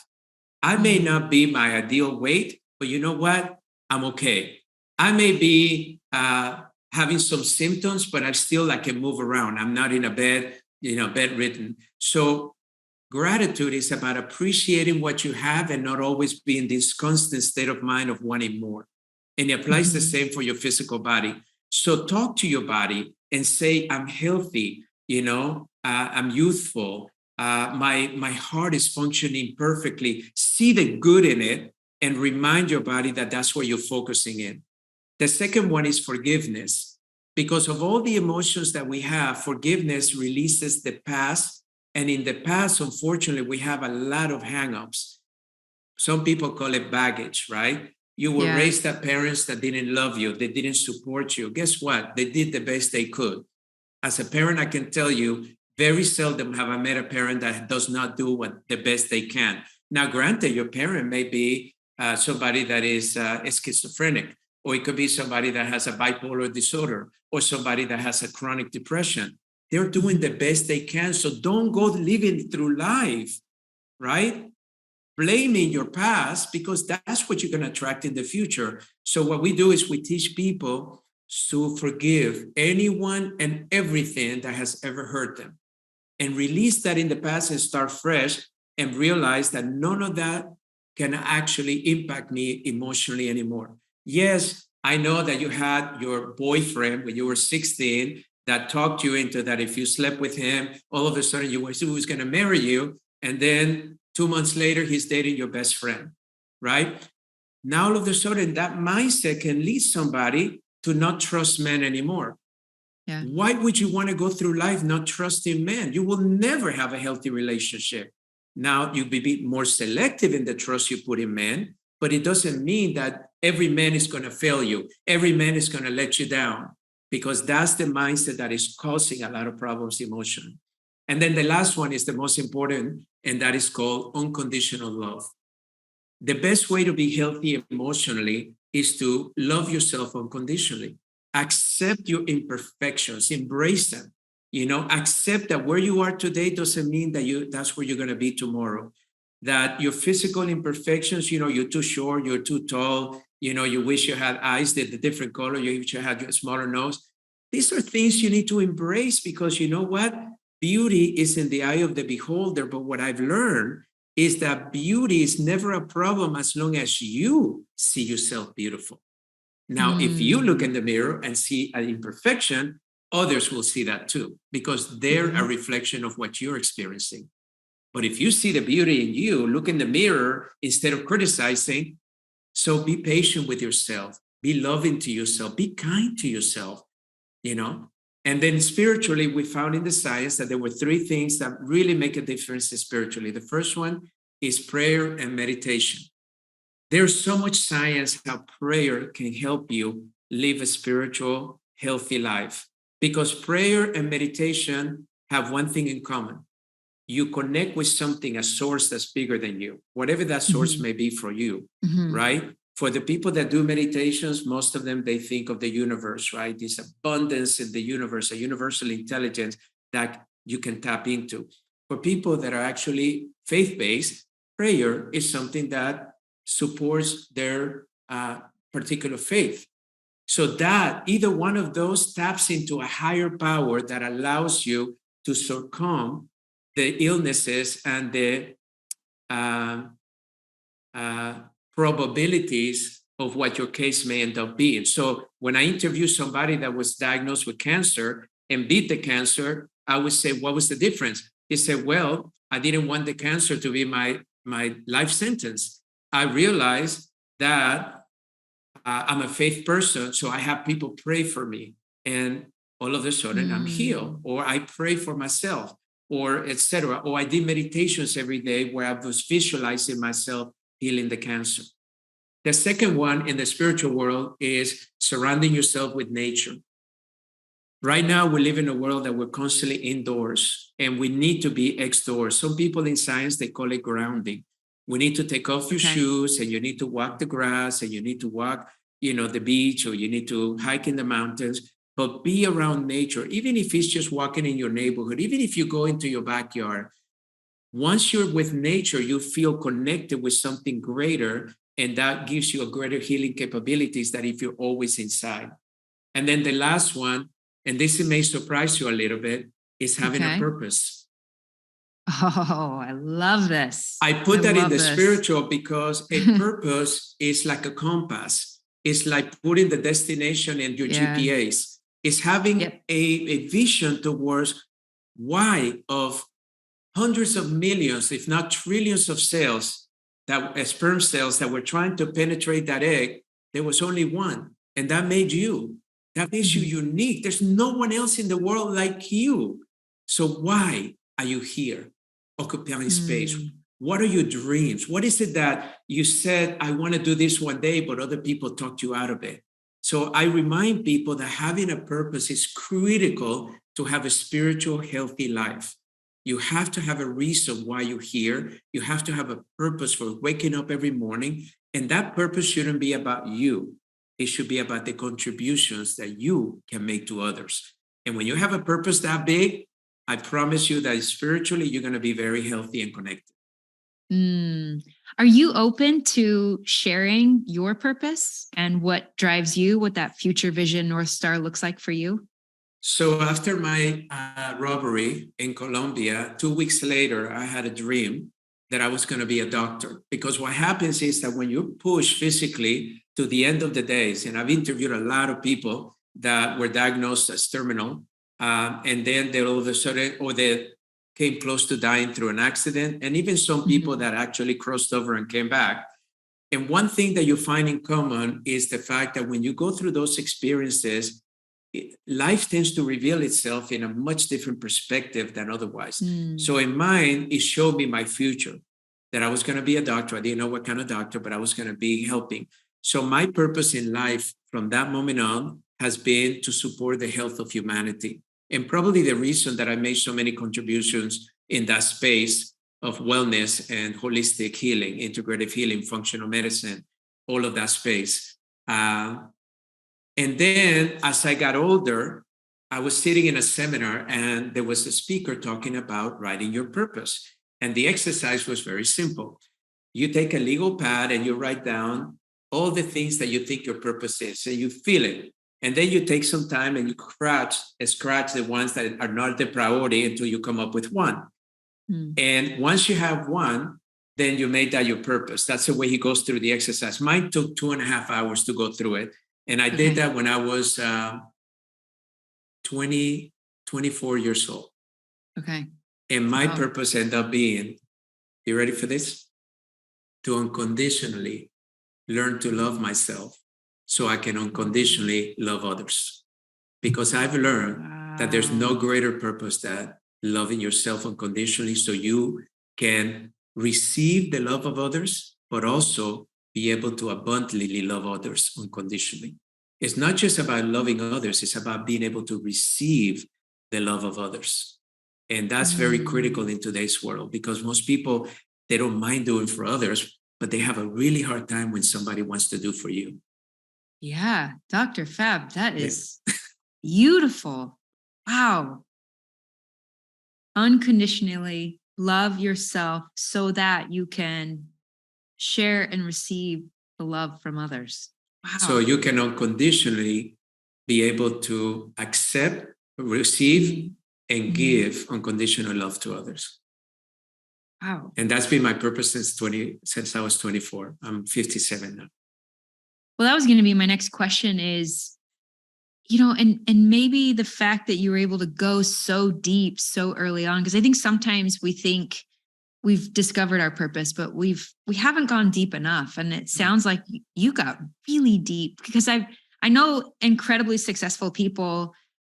I may not be my ideal weight, but you know what? I'm okay. I may be having some symptoms, but I still can move around. I'm not in a bed, bedridden. So gratitude is about appreciating what you have and not always be in this constant state of mind of wanting more. And it applies the same for your physical body. So talk to your body and say, I'm healthy, I'm youthful. My heart is functioning perfectly. See the good in it and remind your body that that's where you're focusing in. The second one is forgiveness. Because of all the emotions that we have, forgiveness releases the past. And in the past, unfortunately, we have a lot of hangups. Some people call it baggage, right? You were raised by parents that didn't love you. They didn't support you. Guess what? They did the best they could. As a parent, I can tell you, very seldom have I met a parent that does not do the best they can. Now, granted, your parent may be somebody that is schizophrenic, or it could be somebody that has a bipolar disorder, or somebody that has a chronic depression. They're doing the best they can. So don't go living through life, right? Blaming your past, because that's what you're going to attract in the future. So what we do is we teach people to forgive anyone and everything that has ever hurt them, and release that in the past and start fresh and realize that none of that can actually impact me emotionally anymore. Yes, I know that you had your boyfriend when you were 16 that talked you into that if you slept with him, all of a sudden you were going to marry you. And then 2 months later, he's dating your best friend, right? Now, all of a sudden, that mindset can lead somebody to not trust men anymore. Yeah. Why would you want to go through life not trusting men? You will never have a healthy relationship. Now, you be more selective in the trust you put in men, but it doesn't mean that every man is going to fail you. Every man is going to let you down, because that's the mindset that is causing a lot of problems emotionally. And then the last one is the most important, and that is called unconditional love. The best way to be healthy emotionally is to love yourself unconditionally. Accept your imperfections, embrace them. Accept that where you are today doesn't mean that's where you're going to be tomorrow. That your physical imperfections, you're too short, you're too tall, you wish you had eyes that the different color, you wish you had a smaller nose. These are things you need to embrace, because you know what? Beauty is in the eye of the beholder. But what I've learned is that beauty is never a problem as long as you see yourself beautiful. Now, if you look in the mirror and see an imperfection, others will see that too, because they're a reflection of what you're experiencing. But if you see the beauty in you, look in the mirror instead of criticizing. So be patient with yourself, be loving to yourself, be kind to yourself, you know. And then spiritually, we found in the science that there were three things that really make a difference spiritually. The first one is prayer and meditation. There's so much science how prayer can help you live a spiritual, healthy life, because prayer and meditation have one thing in common. You connect with something, a source that's bigger than you, whatever that source may be for you, right? For the people that do meditations, most of them, they think of the universe, right? This abundance in the universe, a universal intelligence that you can tap into. For people that are actually faith-based, prayer is something that supports their particular faith. So that either one of those taps into a higher power that allows you to succumb the illnesses and the uh, uh, probabilities of what your case may end up being. So when I interview somebody that was diagnosed with cancer and beat the cancer, I would say, what was the difference? He said, well, I didn't want the cancer to be my life sentence. I realized that I'm a faith person, so I have people pray for me. And all of a sudden I'm healed, or I pray for myself, or etc. Or I did meditations every day where I was visualizing myself healing the cancer. The second one in the spiritual world is surrounding yourself with nature. Right now, we live in a world that we're constantly indoors and we need to be exdoors. Some people in science, they call it grounding. We need to take off your shoes and you need to walk the grass and you need to walk, the beach, or you need to hike in the mountains, but be around nature. Even if it's just walking in your neighborhood, even if you go into your backyard, once you're with nature, you feel connected with something greater, and that gives you a greater healing capabilities than if you're always inside. And then the last one, and this may surprise you a little bit, is having a purpose. Oh, I love this. I put that in the spiritual because a purpose is like a compass. It's like putting the destination in your GPS. It's having a vision towards why of hundreds of millions, if not trillions of cells, sperm cells that were trying to penetrate that egg. There was only one, and that made you. That makes you unique. There's no one else in the world like you. So why are you here, occupying space? What are your dreams? What is it that you said, I want to do this one day, but other people talked you out of it? So I remind people that having a purpose is critical to have a spiritual, healthy life. You have to have a reason why you're here. You have to have a purpose for waking up every morning. And that purpose shouldn't be about you. It should be about the contributions that you can make to others. And when you have a purpose that big, I promise you that spiritually, you're going to be very healthy and connected. Are you open to sharing your purpose and what drives you, what that future vision North Star looks like for you? So after my robbery in Colombia, 2 weeks later, I had a dream that I was going to be a doctor. Because what happens is that when you push physically to the end of the days, and I've interviewed a lot of people that were diagnosed as terminal, and then they all of a sudden, or came close to dying through an accident, and even some people that actually crossed over and came back. And one thing that you find in common is the fact that when you go through those experiences, life tends to reveal itself in a much different perspective than otherwise. So in mine, it showed me my future, that I was going to be a doctor. I didn't know what kind of doctor, but I was going to be helping. So my purpose in life from that moment on has been to support the health of humanity. And probably the reason that I made so many contributions in that space of wellness and holistic healing, integrative healing, functional medicine, all of that space. And then as I got older, I was sitting in a seminar and there was a speaker talking about writing your purpose. And the exercise was very simple. You take a legal pad and you write down all the things that you think your purpose is, and you feel it. And then you take some time and you scratch the ones that are not the priority until you come up with one. And once you have one, then you made that your purpose. That's the way he goes through the exercise. Mine took 2.5 hours to go through it. And I did that when I was 24 years old. Okay. And my purpose ended up being, you ready for this? To unconditionally learn to love myself so I can unconditionally love others. Because I've learned that there's no greater purpose than loving yourself unconditionally so you can receive the love of others, but also be able to abundantly love others unconditionally. It's not just about loving others, it's about being able to receive the love of others. And that's very critical in today's world because most people, they don't mind doing for others, but they have a really hard time when somebody wants to do for you. Yeah, Dr. Fab, that is beautiful. Wow. Unconditionally love yourself so that you can share and receive the love from others. Wow. So you can unconditionally be able to accept, receive, and give unconditional love to others. Wow. And that's been my purpose since I was 24. I'm 57 now. Well, that was going to be my next question is, and maybe the fact that you were able to go so deep so early on, because I think sometimes we think we've discovered our purpose, but we haven't gone deep enough. And it sounds like you got really deep because I know incredibly successful people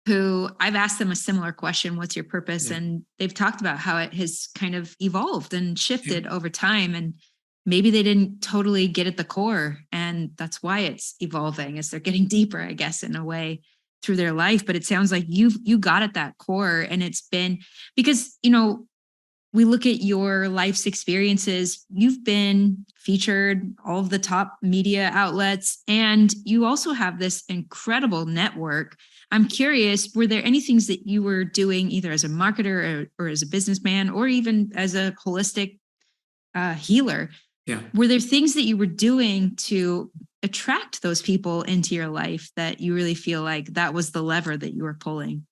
who I've asked them a similar question, what's your purpose? Yeah. And they've talked about how it has kind of evolved and shifted over time. And maybe they didn't totally get at the core. And that's why it's evolving as they're getting deeper, I guess, in a way through their life. But it sounds like you got at that core. And it's been because, we look at your life's experiences. You've been featured all of the top media outlets, and you also have this incredible network. I'm curious, were there any things that you were doing either as a marketer or as a businessman or even as a holistic healer? Yeah. Were there things that you were doing to attract those people into your life that you really feel like that was the lever that you were pulling?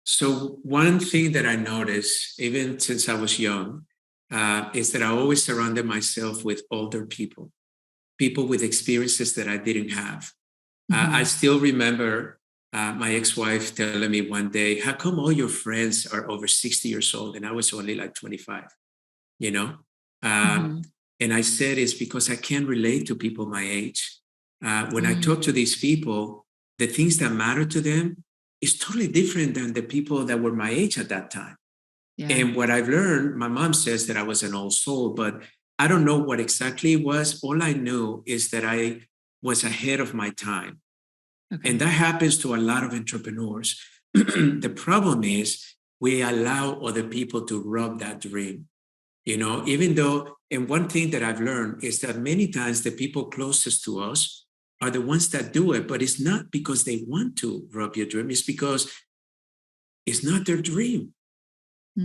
So one thing that I noticed, even since I was young, is that I always surrounded myself with older people with experiences that I didn't have. I still remember my ex-wife telling me one day, how come all your friends are over 60 years old? And I was only like 25, And I said, it's because I can't relate to people my age. When I talk to these people, the things that matter to them is totally different than the people that were my age at that time. Yeah. And what I've learned, my mom says that I was an old soul, but I don't know what exactly it was. All I knew is that I was ahead of my time. Okay. And that happens to a lot of entrepreneurs. The problem is we allow other people to rob that dream. Even though, and one thing that I've learned is that many times the people closest to us are the ones that do it, but it's not because they want to rob your dream. It's because it's not their dream.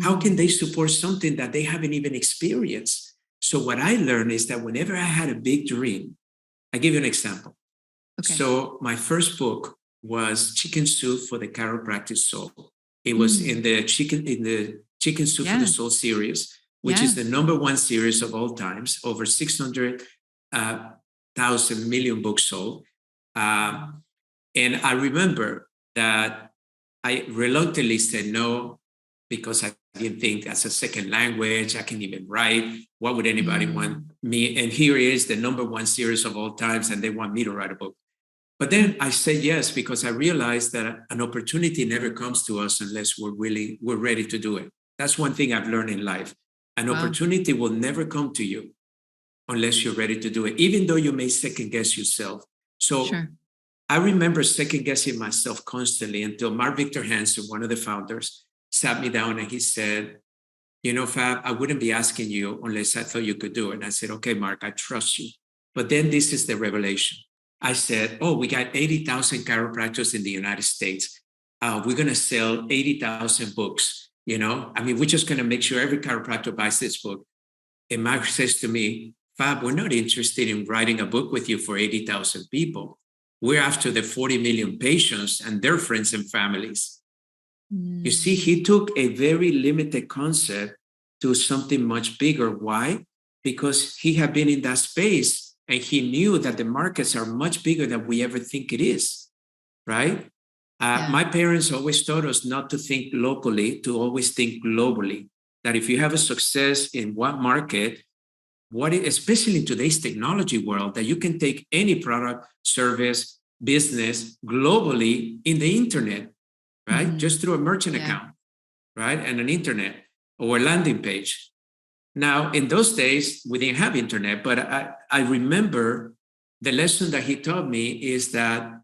How can they support something that they haven't even experienced? So what I learned is that whenever I had a big dream, I give you an example. Okay. So my first book was Chicken Soup for the Chiropractic Soul. It was in the Chicken Soup for the Soul series, which is the #1 series of all times, over 600,000 million books sold. And I remember that I reluctantly said no because I didn't think as a second language, I can even write. What would anybody want me? And here is the number one series of all times, and they want me to write a book. But then I said yes because I realized that an opportunity never comes to us unless we're ready to do it. That's one thing I've learned in life. An opportunity will never come to you unless you're ready to do it, even though you may second guess yourself. So I remember second guessing myself constantly until Mark Victor Hansen, one of the founders, sat me down and he said, you know, Fab, I wouldn't be asking you unless I thought you could do it. And I said, okay, Mark, I trust you. But then this is the revelation. I said, oh, we got 80,000 chiropractors in the United States. We're going to sell 80,000 books. You know, I mean, we're just going to make sure every chiropractor buys this book. And Mark says to me, Fab, we're not interested in writing a book with you for 80,000 people. We're after the 40 million patients and their friends and families. You see, he took a very limited concept to something much bigger. Why? Because he had been in that space and he knew that the markets are much bigger than we ever think it is, right? My parents always taught us not to think locally, to always think globally. That if you have a success in one market, especially in today's technology world, that you can take any product, service, business globally in the internet, right? Just through a merchant account, right? And an internet or a landing page. Now, in those days, we didn't have internet, but I remember the lesson that he taught me is that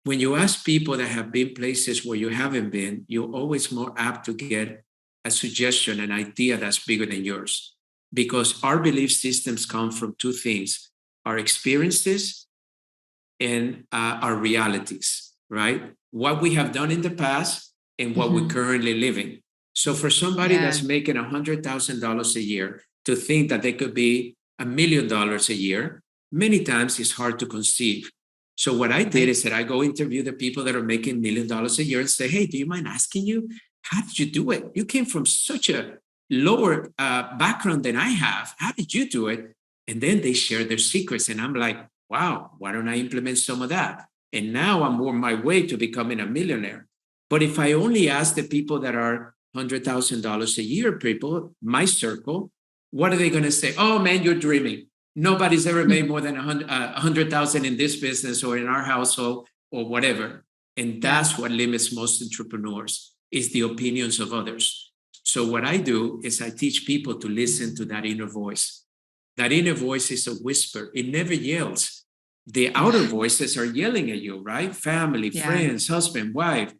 when you ask people that have been places where you haven't been, you're always more apt to get a suggestion, an idea that's bigger than yours. Because our belief systems come from two things, our experiences and our realities, right? What we have done in the past and what we're currently living. So for somebody that's making $100,000 a year to think that they could be $1 million a year, many times it's hard to conceive. So what I did is that I go interview the people that are making $1 million a year and say, hey, do you mind asking you, how did you do it? You came from such a lower background than I have. How did you do it? And then they share their secrets. And I'm like, wow, why don't I implement some of that? And now I'm on my way to becoming a millionaire. But if I only ask the people that are $100,000 a year, people, my circle, what are they going to say? Oh, man, you're dreaming. Nobody's ever made more than 100,000 in this business or in our household or whatever. And that's what limits most entrepreneurs is the opinions of others. So what I do is I teach people to listen to that inner voice. That inner voice is a whisper. It never yells. The outer voices are yelling at you, right? Family, friends, husband, wife.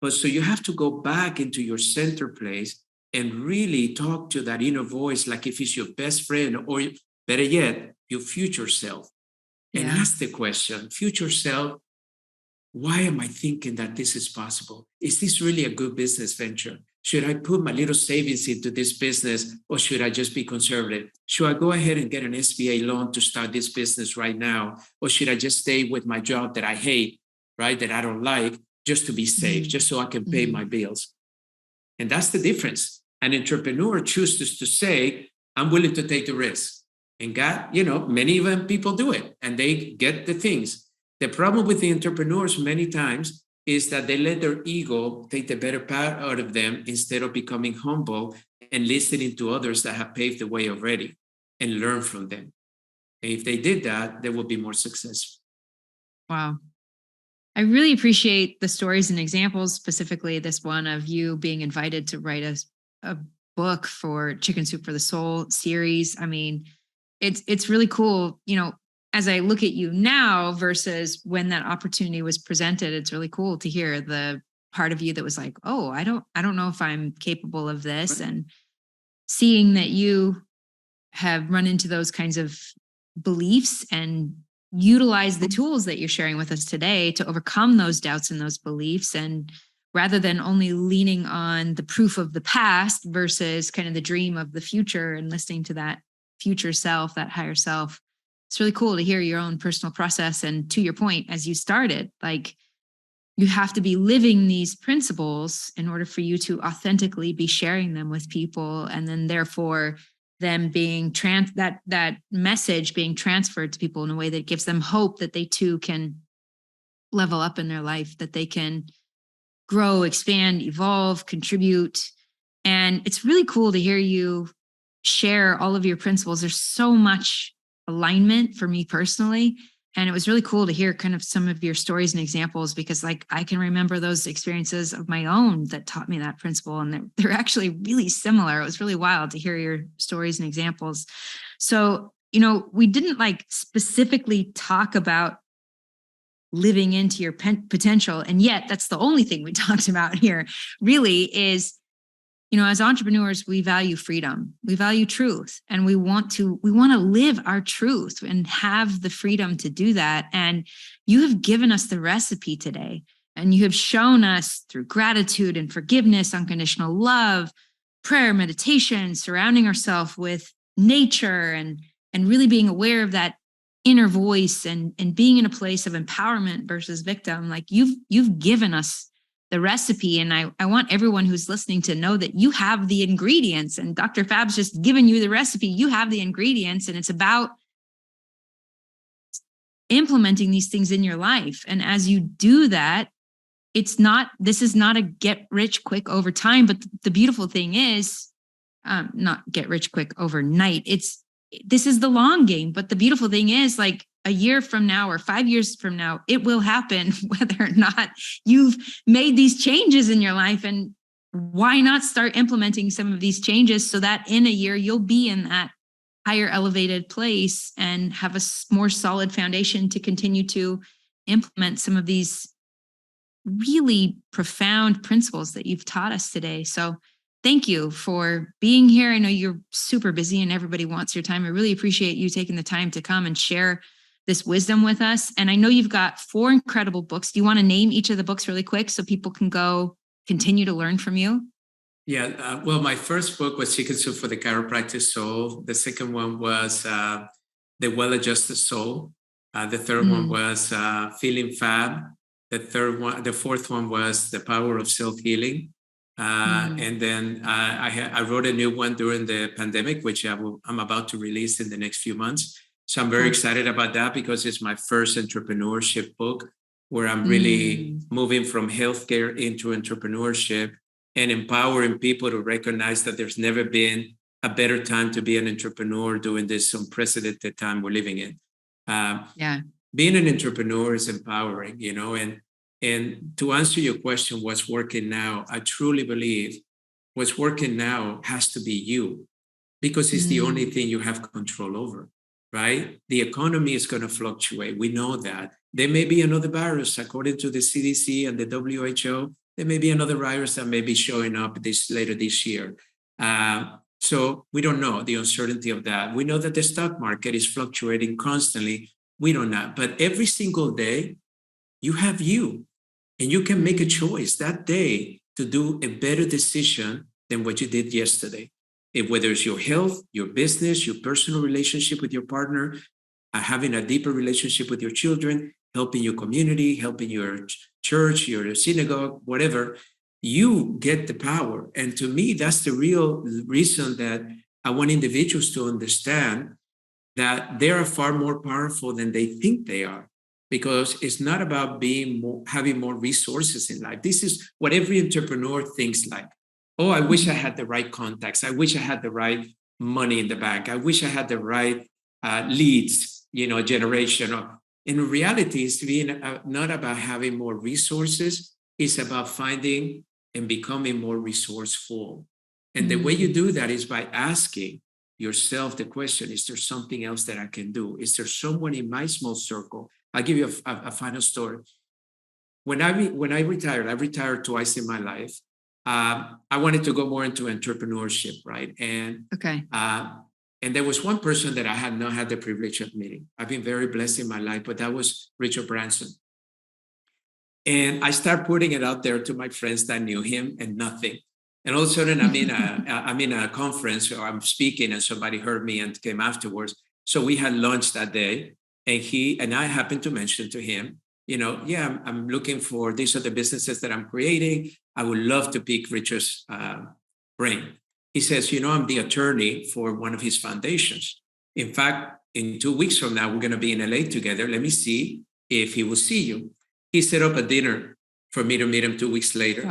But so you have to go back into your center place and really talk to that inner voice like if it's your best friend or better yet, your future self. And ask the question, future self, why am I thinking that this is possible? Is this really a good business venture? Should I put my little savings into this business or should I just be conservative? Should I go ahead and get an SBA loan to start this business right now? Or should I just stay with my job that I hate, right? That I don't like, just to be safe, just so I can pay my bills? And that's the difference. An entrepreneur chooses to say, I'm willing to take the risk. And God, many of them people do it and they get the things. The problem with the entrepreneurs many times is that they let their ego take the better part out of them instead of becoming humble and listening to others that have paved the way already and learn from them. And if they did that, they will be more successful. Wow. I really appreciate the stories and examples, specifically this one of you being invited to write a book for Chicken Soup for the Soul series. I mean, it's really cool, as I look at you now versus when that opportunity was presented. It's really cool to hear the part of you that was like, oh, I don't know if I'm capable of this. And seeing that you have run into those kinds of beliefs and utilize the tools that you're sharing with us today to overcome those doubts and those beliefs. And rather than only leaning on the proof of the past versus kind of the dream of the future and listening to that future self, that higher self, it's really cool to hear your own personal process. And to your point, as you started, like you have to be living these principles in order for you to authentically be sharing them with people. And then therefore them being that message being transferred to people in a way that gives them hope that they too can level up in their life, that they can grow, expand, evolve, contribute, And it's really cool to hear you share all of your principles. There's so much alignment for me personally. And it was really cool to hear kind of some of your stories and examples, because like I can remember those experiences of my own that taught me that principle. And they're actually really similar. It was really wild to hear your stories and examples. So, we didn't like specifically talk about living into your potential. And yet that's the only thing we talked about here really is, as entrepreneurs, we value freedom, we value truth, and we want to live our truth and have the freedom to do that. And you have given us the recipe today, and you have shown us through gratitude and forgiveness, unconditional love, prayer, meditation, surrounding ourselves with nature, and really being aware of that inner voice, and being in a place of empowerment versus victim. Like you've given us the recipe. And I want everyone who's listening to know that you have the ingredients, and Dr. Fab's just given you the recipe. You have the ingredients, and it's about implementing these things in your life. And as you do that, this is not a get rich quick over time, but the beautiful thing is, not get rich quick overnight. This is the long game. But the beautiful thing is, like, a year from now or 5 years from now, it will happen whether or not you've made these changes in your life. And why not start implementing some of these changes so that in a year you'll be in that higher elevated place and have a more solid foundation to continue to implement some of these really profound principles that you've taught us today. So thank you for being here. I know you're super busy and everybody wants your time. I really appreciate you taking the time to come and share this wisdom with us. And I know you've got 4 incredible books. Do you want to name each of the books really quick so people can go continue to learn from you? Yeah, well, my first book was Chicken Soup for the Chiropractic Soul. The second one was The Well-Adjusted Soul. The third one was Feeling Fab. The fourth one was The Power of Self-Healing. And then I wrote a new one during the pandemic, which I'm about to release in the next few months. So I'm very excited about that because it's my first entrepreneurship book where I'm really moving from healthcare into entrepreneurship and empowering people to recognize that there's never been a better time to be an entrepreneur during this unprecedented time we're living in. Being an entrepreneur is empowering, and to answer your question, what's working now, I truly believe what's working now has to be you, because it's the only thing you have control over, right? The economy is going to fluctuate. We know that. There may be another virus, according to the CDC and the WHO. There may be another virus that may be showing up later this year. So we don't know the uncertainty of that. We know that the stock market is fluctuating constantly. We don't know. But every single day, you have you. And you can make a choice that day to do a better decision than what you did yesterday. Whether it's your health, your business, your personal relationship with your partner, having a deeper relationship with your children, helping your community, helping your church, your synagogue, whatever, you get the power. And to me, that's the real reason that I want individuals to understand that they are far more powerful than they think they are. Because it's not about having more resources in life. This is what every entrepreneur thinks like. Oh, I wish I had the right contacts. I wish I had the right money in the bank. I wish I had the right leads, generation. In reality, it's being not about having more resources. It's about finding and becoming more resourceful. And the way you do that is by asking yourself the question, is there something else that I can do? Is there someone in my small circle? I'll give you a final story. When I retired twice in my life. I wanted to go more into entrepreneurship, right? And there was one person that I had not had the privilege of meeting. I've been very blessed in my life, but that was Richard Branson. And I started putting it out there to my friends that knew him, and nothing. And all of a sudden, I'm in a conference, or I'm speaking, and somebody heard me and came afterwards. So we had lunch that day. And I happened to mention to him, I'm looking for, these are the businesses that I'm creating. I would love to pick Richard's brain. He says, I'm the attorney for one of his foundations. In fact, in 2 weeks from now, we're going to be in LA together. Let me see if he will see you. He set up a dinner for me to meet him 2 weeks later.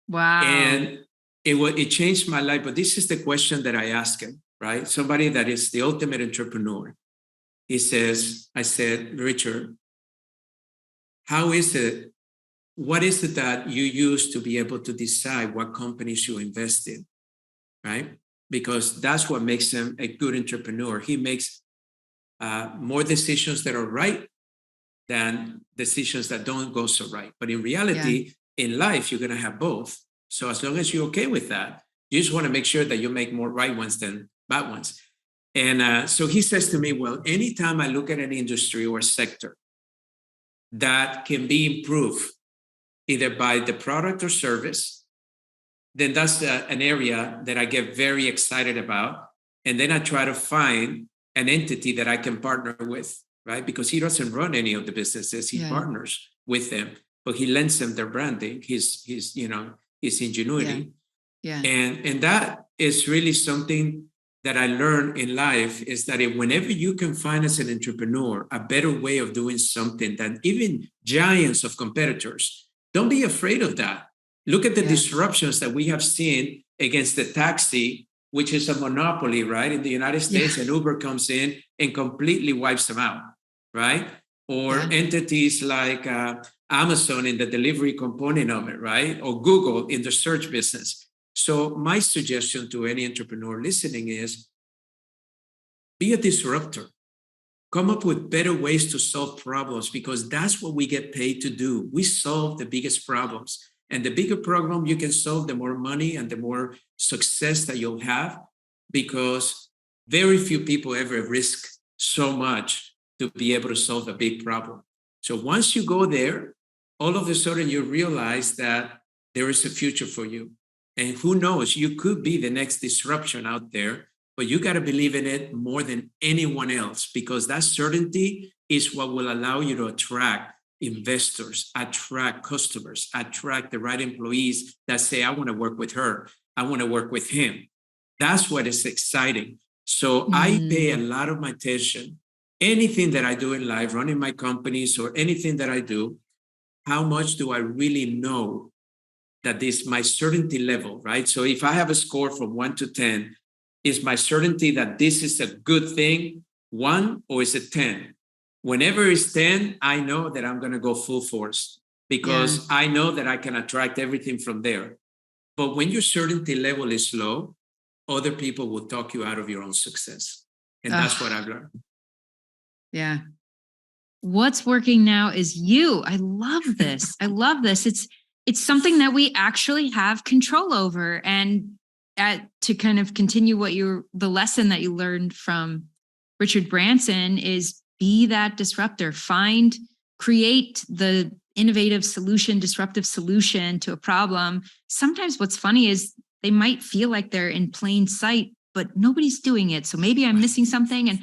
Wow. And it changed my life. But this is the question that I ask him, right? Somebody that is the ultimate entrepreneur. He says, I said, Richard, how is it? What is it that you use to be able to decide what companies you invest in, right? Because that's what makes him a good entrepreneur. He makes more decisions that are right than decisions that don't go so right. But in reality, in life, you're going to have both. So as long as you're okay with that, you just want to make sure that you make more right ones than bad ones. And so he says to me, well, anytime I look at an industry or sector that can be improved either by the product or service, then that's an area that I get very excited about. And then I try to find an entity that I can partner with, right? Because he doesn't run any of the businesses, he partners with them, but he lends them their branding, his ingenuity. And that is really something that I learned in life, is that whenever you can find as an entrepreneur a better way of doing something than even giants of competitors, don't be afraid of that. Look at the disruptions that we have seen against the taxi, which is a monopoly, right? In the United States, and Uber comes in and completely wipes them out, right? Or entities like Amazon in the delivery component of it, right? Or Google in the search business. So my suggestion to any entrepreneur listening is be a disruptor. Come up with better ways to solve problems, because that's what we get paid to do. We solve the biggest problems. And the bigger problem you can solve, the more money and the more success that you'll have, because very few people ever risk so much to be able to solve a big problem. So once you go there, all of a sudden you realize that there is a future for you. And who knows, you could be the next disruption out there, but you got to believe in it more than anyone else, because that certainty is what will allow you to attract investors, attract customers, attract the right employees that say, I want to work with her, I want to work with him. That's what is exciting. So I pay a lot of my attention. Anything that I do in life, running my companies or anything that I do, how much do I really know that is my certainty level, right? So if I have a score from 1 to 10, is my certainty that this is a good thing 1 or is it 10? Whenever it's 10, I know that I'm going to go full force, because I know that I can attract everything from there. But when your certainty level is low, other people will talk you out of your own success. And that's what I've learned. Yeah. What's working now is you. I love this. I love this. It's something that we actually have control over. And to kind of continue the lesson that you learned from Richard Branson is be that disruptor, create the innovative solution, disruptive solution to a problem. Sometimes what's funny is they might feel like they're in plain sight, but nobody's doing it. So maybe I'm missing something. And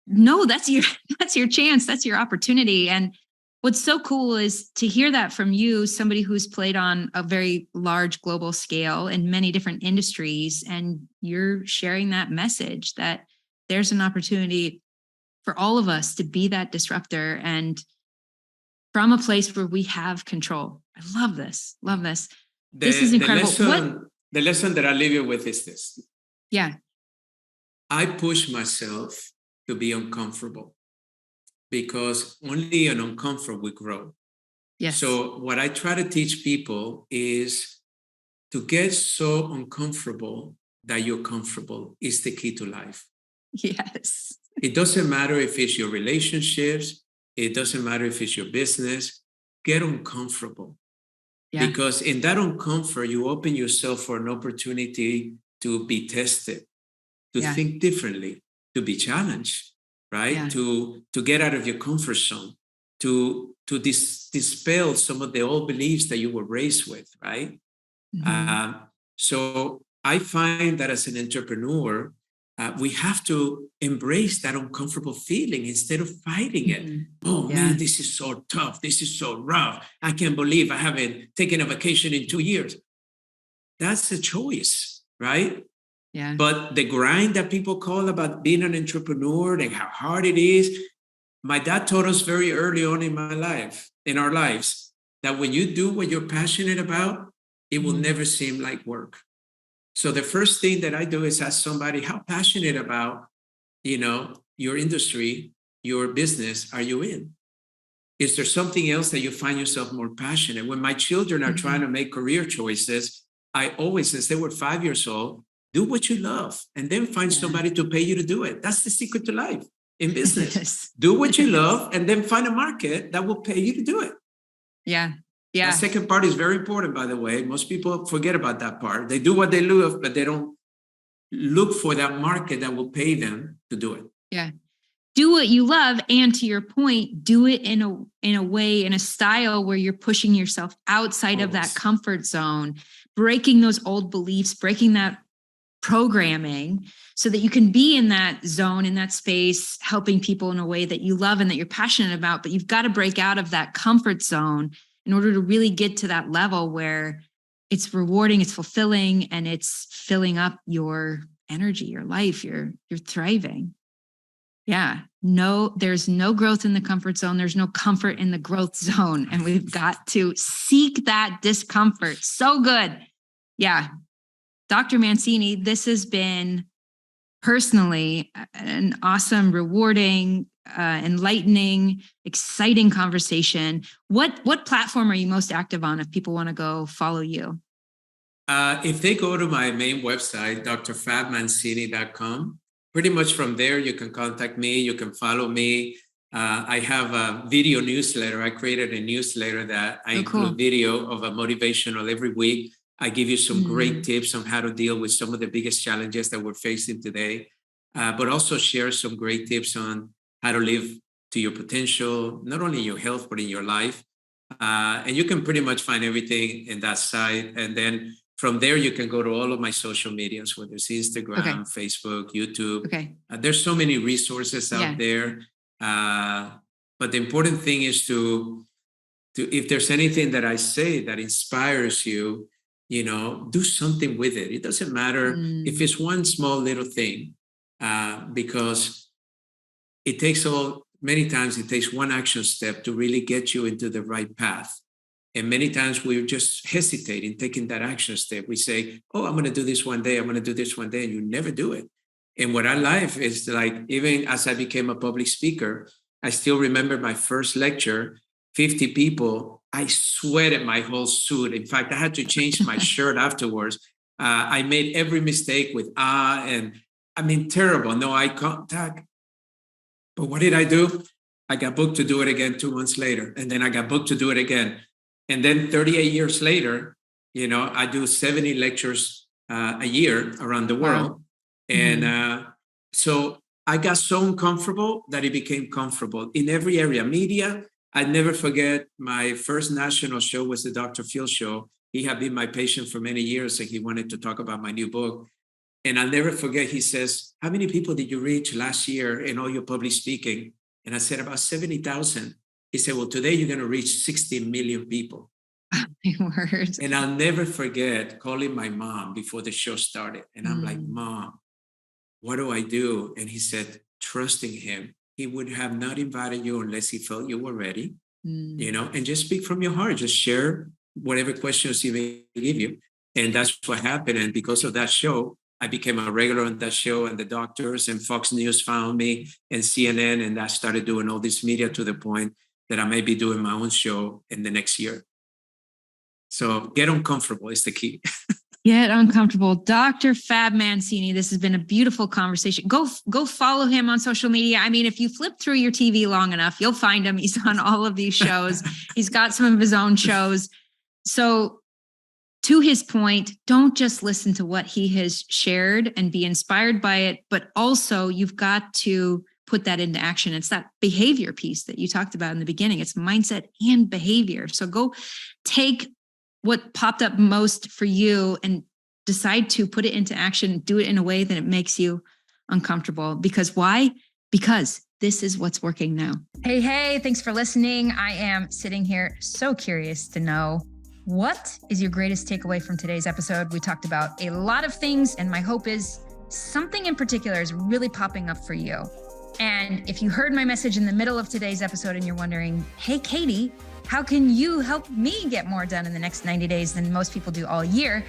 no, that's your chance. That's your opportunity. And what's so cool is to hear that from you, somebody who's played on a very large global scale in many different industries. And you're sharing that message that there's an opportunity for all of us to be that disruptor, and from a place where we have control. I love this. Love this. This is incredible. The lesson that I leave you with is this. Yeah. I push myself to be uncomfortable, because only an uncomfort will grow. Yes. So what I try to teach people is to get so uncomfortable that you're comfortable is the key to life. Yes. It doesn't matter if it's your relationships. It doesn't matter if it's your business. Get uncomfortable. Yeah. Because in that uncomfort, you open yourself for an opportunity to be tested, to think differently, to be challenged, right? To get out of your comfort zone, to dispel some of the old beliefs that you were raised with, right? So I find that as an entrepreneur, we have to embrace that uncomfortable feeling instead of fighting it. Oh man, this is so tough. This is so rough. I can't believe I haven't taken a vacation in 2 years. That's a choice, right? Yeah. But the grind that people call about being an entrepreneur and how hard it is, my dad taught us very early on in our lives, that when you do what you're passionate about, it will never seem like work. So the first thing that I do is ask somebody, how passionate about, your industry, your business are you in? Is there something else that you find yourself more passionate? When my children are trying to make career choices, I always, since they were 5 years old, do what you love and then find somebody to pay you to do it. That's the secret to life in business. Yes. Do what you love and then find a market that will pay you to do it. Yeah. The Yeah. second part is very important, by the way. Most people forget about that part. They do what they love, but they don't look for that market that will pay them to do it. Yeah. Do what you love, and to your point, do it in a way, in a style where you're pushing yourself outside of that comfort zone, breaking those old beliefs, breaking that programming, so that you can be in that zone, in that space, helping people in a way that you love and that you're passionate about. But you've got to break out of that comfort zone in order to really get to that level where it's rewarding, it's fulfilling, and it's filling up your energy, your life, you're thriving. Yeah. No, there's no growth in the comfort zone. There's no comfort in the growth zone. And we've got to seek that discomfort. So good. Yeah. Dr. Mancini, this has been personally an awesome, rewarding, enlightening, exciting conversation. What platform are you most active on if people want to go follow you? If they go to my main website, drfabmancini.com, pretty much from there, you can contact me, you can follow me. I have a video newsletter. I created a newsletter that I include video of a motivational every week. I give you some great tips on how to deal with some of the biggest challenges that we're facing today, but also share some great tips on how to live to your potential, not only in your health, but in your life. And you can pretty much find everything in that site. And then from there, you can go to all of my social medias, whether it's Instagram, Facebook, YouTube. There's so many resources out there. But the important thing is to if there's anything that I say that inspires you, do something with it. It doesn't matter if it's one small little thing, because many times it takes one action step to really get you into the right path. And many times we just hesitate in taking that action step. We say, oh, I'm going to do this one day. I'm going to do this one day. And you never do it. And what I like is, like, even as I became a public speaker, I still remember my first lecture, 50 people. I sweated my whole suit. In fact, I had to change my shirt afterwards. I made every mistake with and I mean, terrible, no eye contact. But what did I do? I got booked to do it again 2 months later. And then I got booked to do it again. And then 38 years later, I do 70 lectures a year around the world. Wow. And so I got so uncomfortable that it became comfortable in every area. Media, I'd never forget my first national show was the Dr. Phil show. He had been my patient for many years, and he wanted to talk about my new book. And I'll never forget, he says, how many people did you reach last year in all your public speaking? And I said, about 70,000. He said, well, today you're going to reach 60 million people. My word. And I'll never forget calling my mom before the show started. And I'm like, Mom, what do I do? And he said, trusting him. He would have not invited you unless he felt you were ready, and just speak from your heart. Just share whatever questions he may give you. And that's what happened. And because of that show, I became a regular on that show, and the doctors and Fox News found me, and CNN, and I started doing all this media to the point that I may be doing my own show in the next year. So get uncomfortable is the key. Get uncomfortable. Dr. Fab Mancini, this has been a beautiful conversation. Go follow him on social media. I mean, if you flip through your TV long enough, you'll find him. He's on all of these shows. He's got some of his own shows. So to his point, don't just listen to what he has shared and be inspired by it, but also you've got to put that into action. It's that behavior piece that you talked about in the beginning. It's mindset and behavior. So go take what popped up most for you and decide to put it into action, do it in a way that it makes you uncomfortable. Because why? Because this is what's working now. Hey, thanks for listening. I am sitting here so curious to know, what is your greatest takeaway from today's episode? We talked about a lot of things, and my hope is something in particular is really popping up for you. And if you heard my message in the middle of today's episode and you're wondering, hey, Katie, how can you help me get more done in the next 90 days than most people do all year?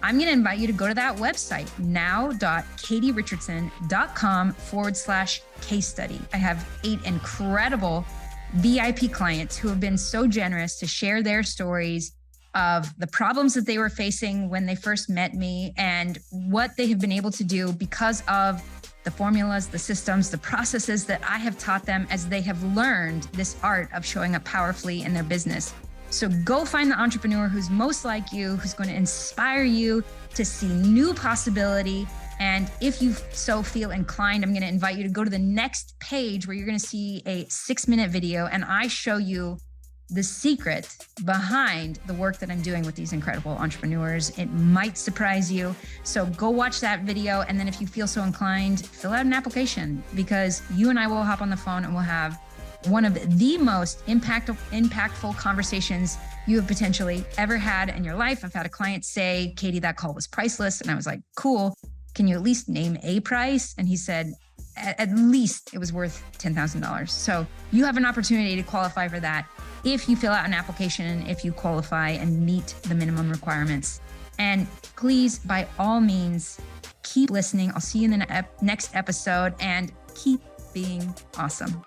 I'm going to invite you to go to that website, now.katierichardson.com/case study. I have 8 incredible VIP clients who have been so generous to share their stories of the problems that they were facing when they first met me and what they have been able to do because of the formulas, the systems, the processes that I have taught them as they have learned this art of showing up powerfully in their business. So go find the entrepreneur who's most like you, who's going to inspire you to see new possibility. And if you so feel inclined, I'm going to invite you to go to the next page where you're going to see a 6-minute video and I show you the secret behind the work that I'm doing with these incredible entrepreneurs. It might surprise you. So go watch that video. And then if you feel so inclined, fill out an application because you and I will hop on the phone and we'll have one of the most impactful conversations you have potentially ever had in your life. I've had a client say, Katie, that call was priceless. And I was like, cool. Can you at least name a price? And he said, at least it was worth $10,000. So you have an opportunity to qualify for that if you fill out an application, if you qualify and meet the minimum requirements. And please, by all means, keep listening. I'll see you in the next episode and keep being awesome.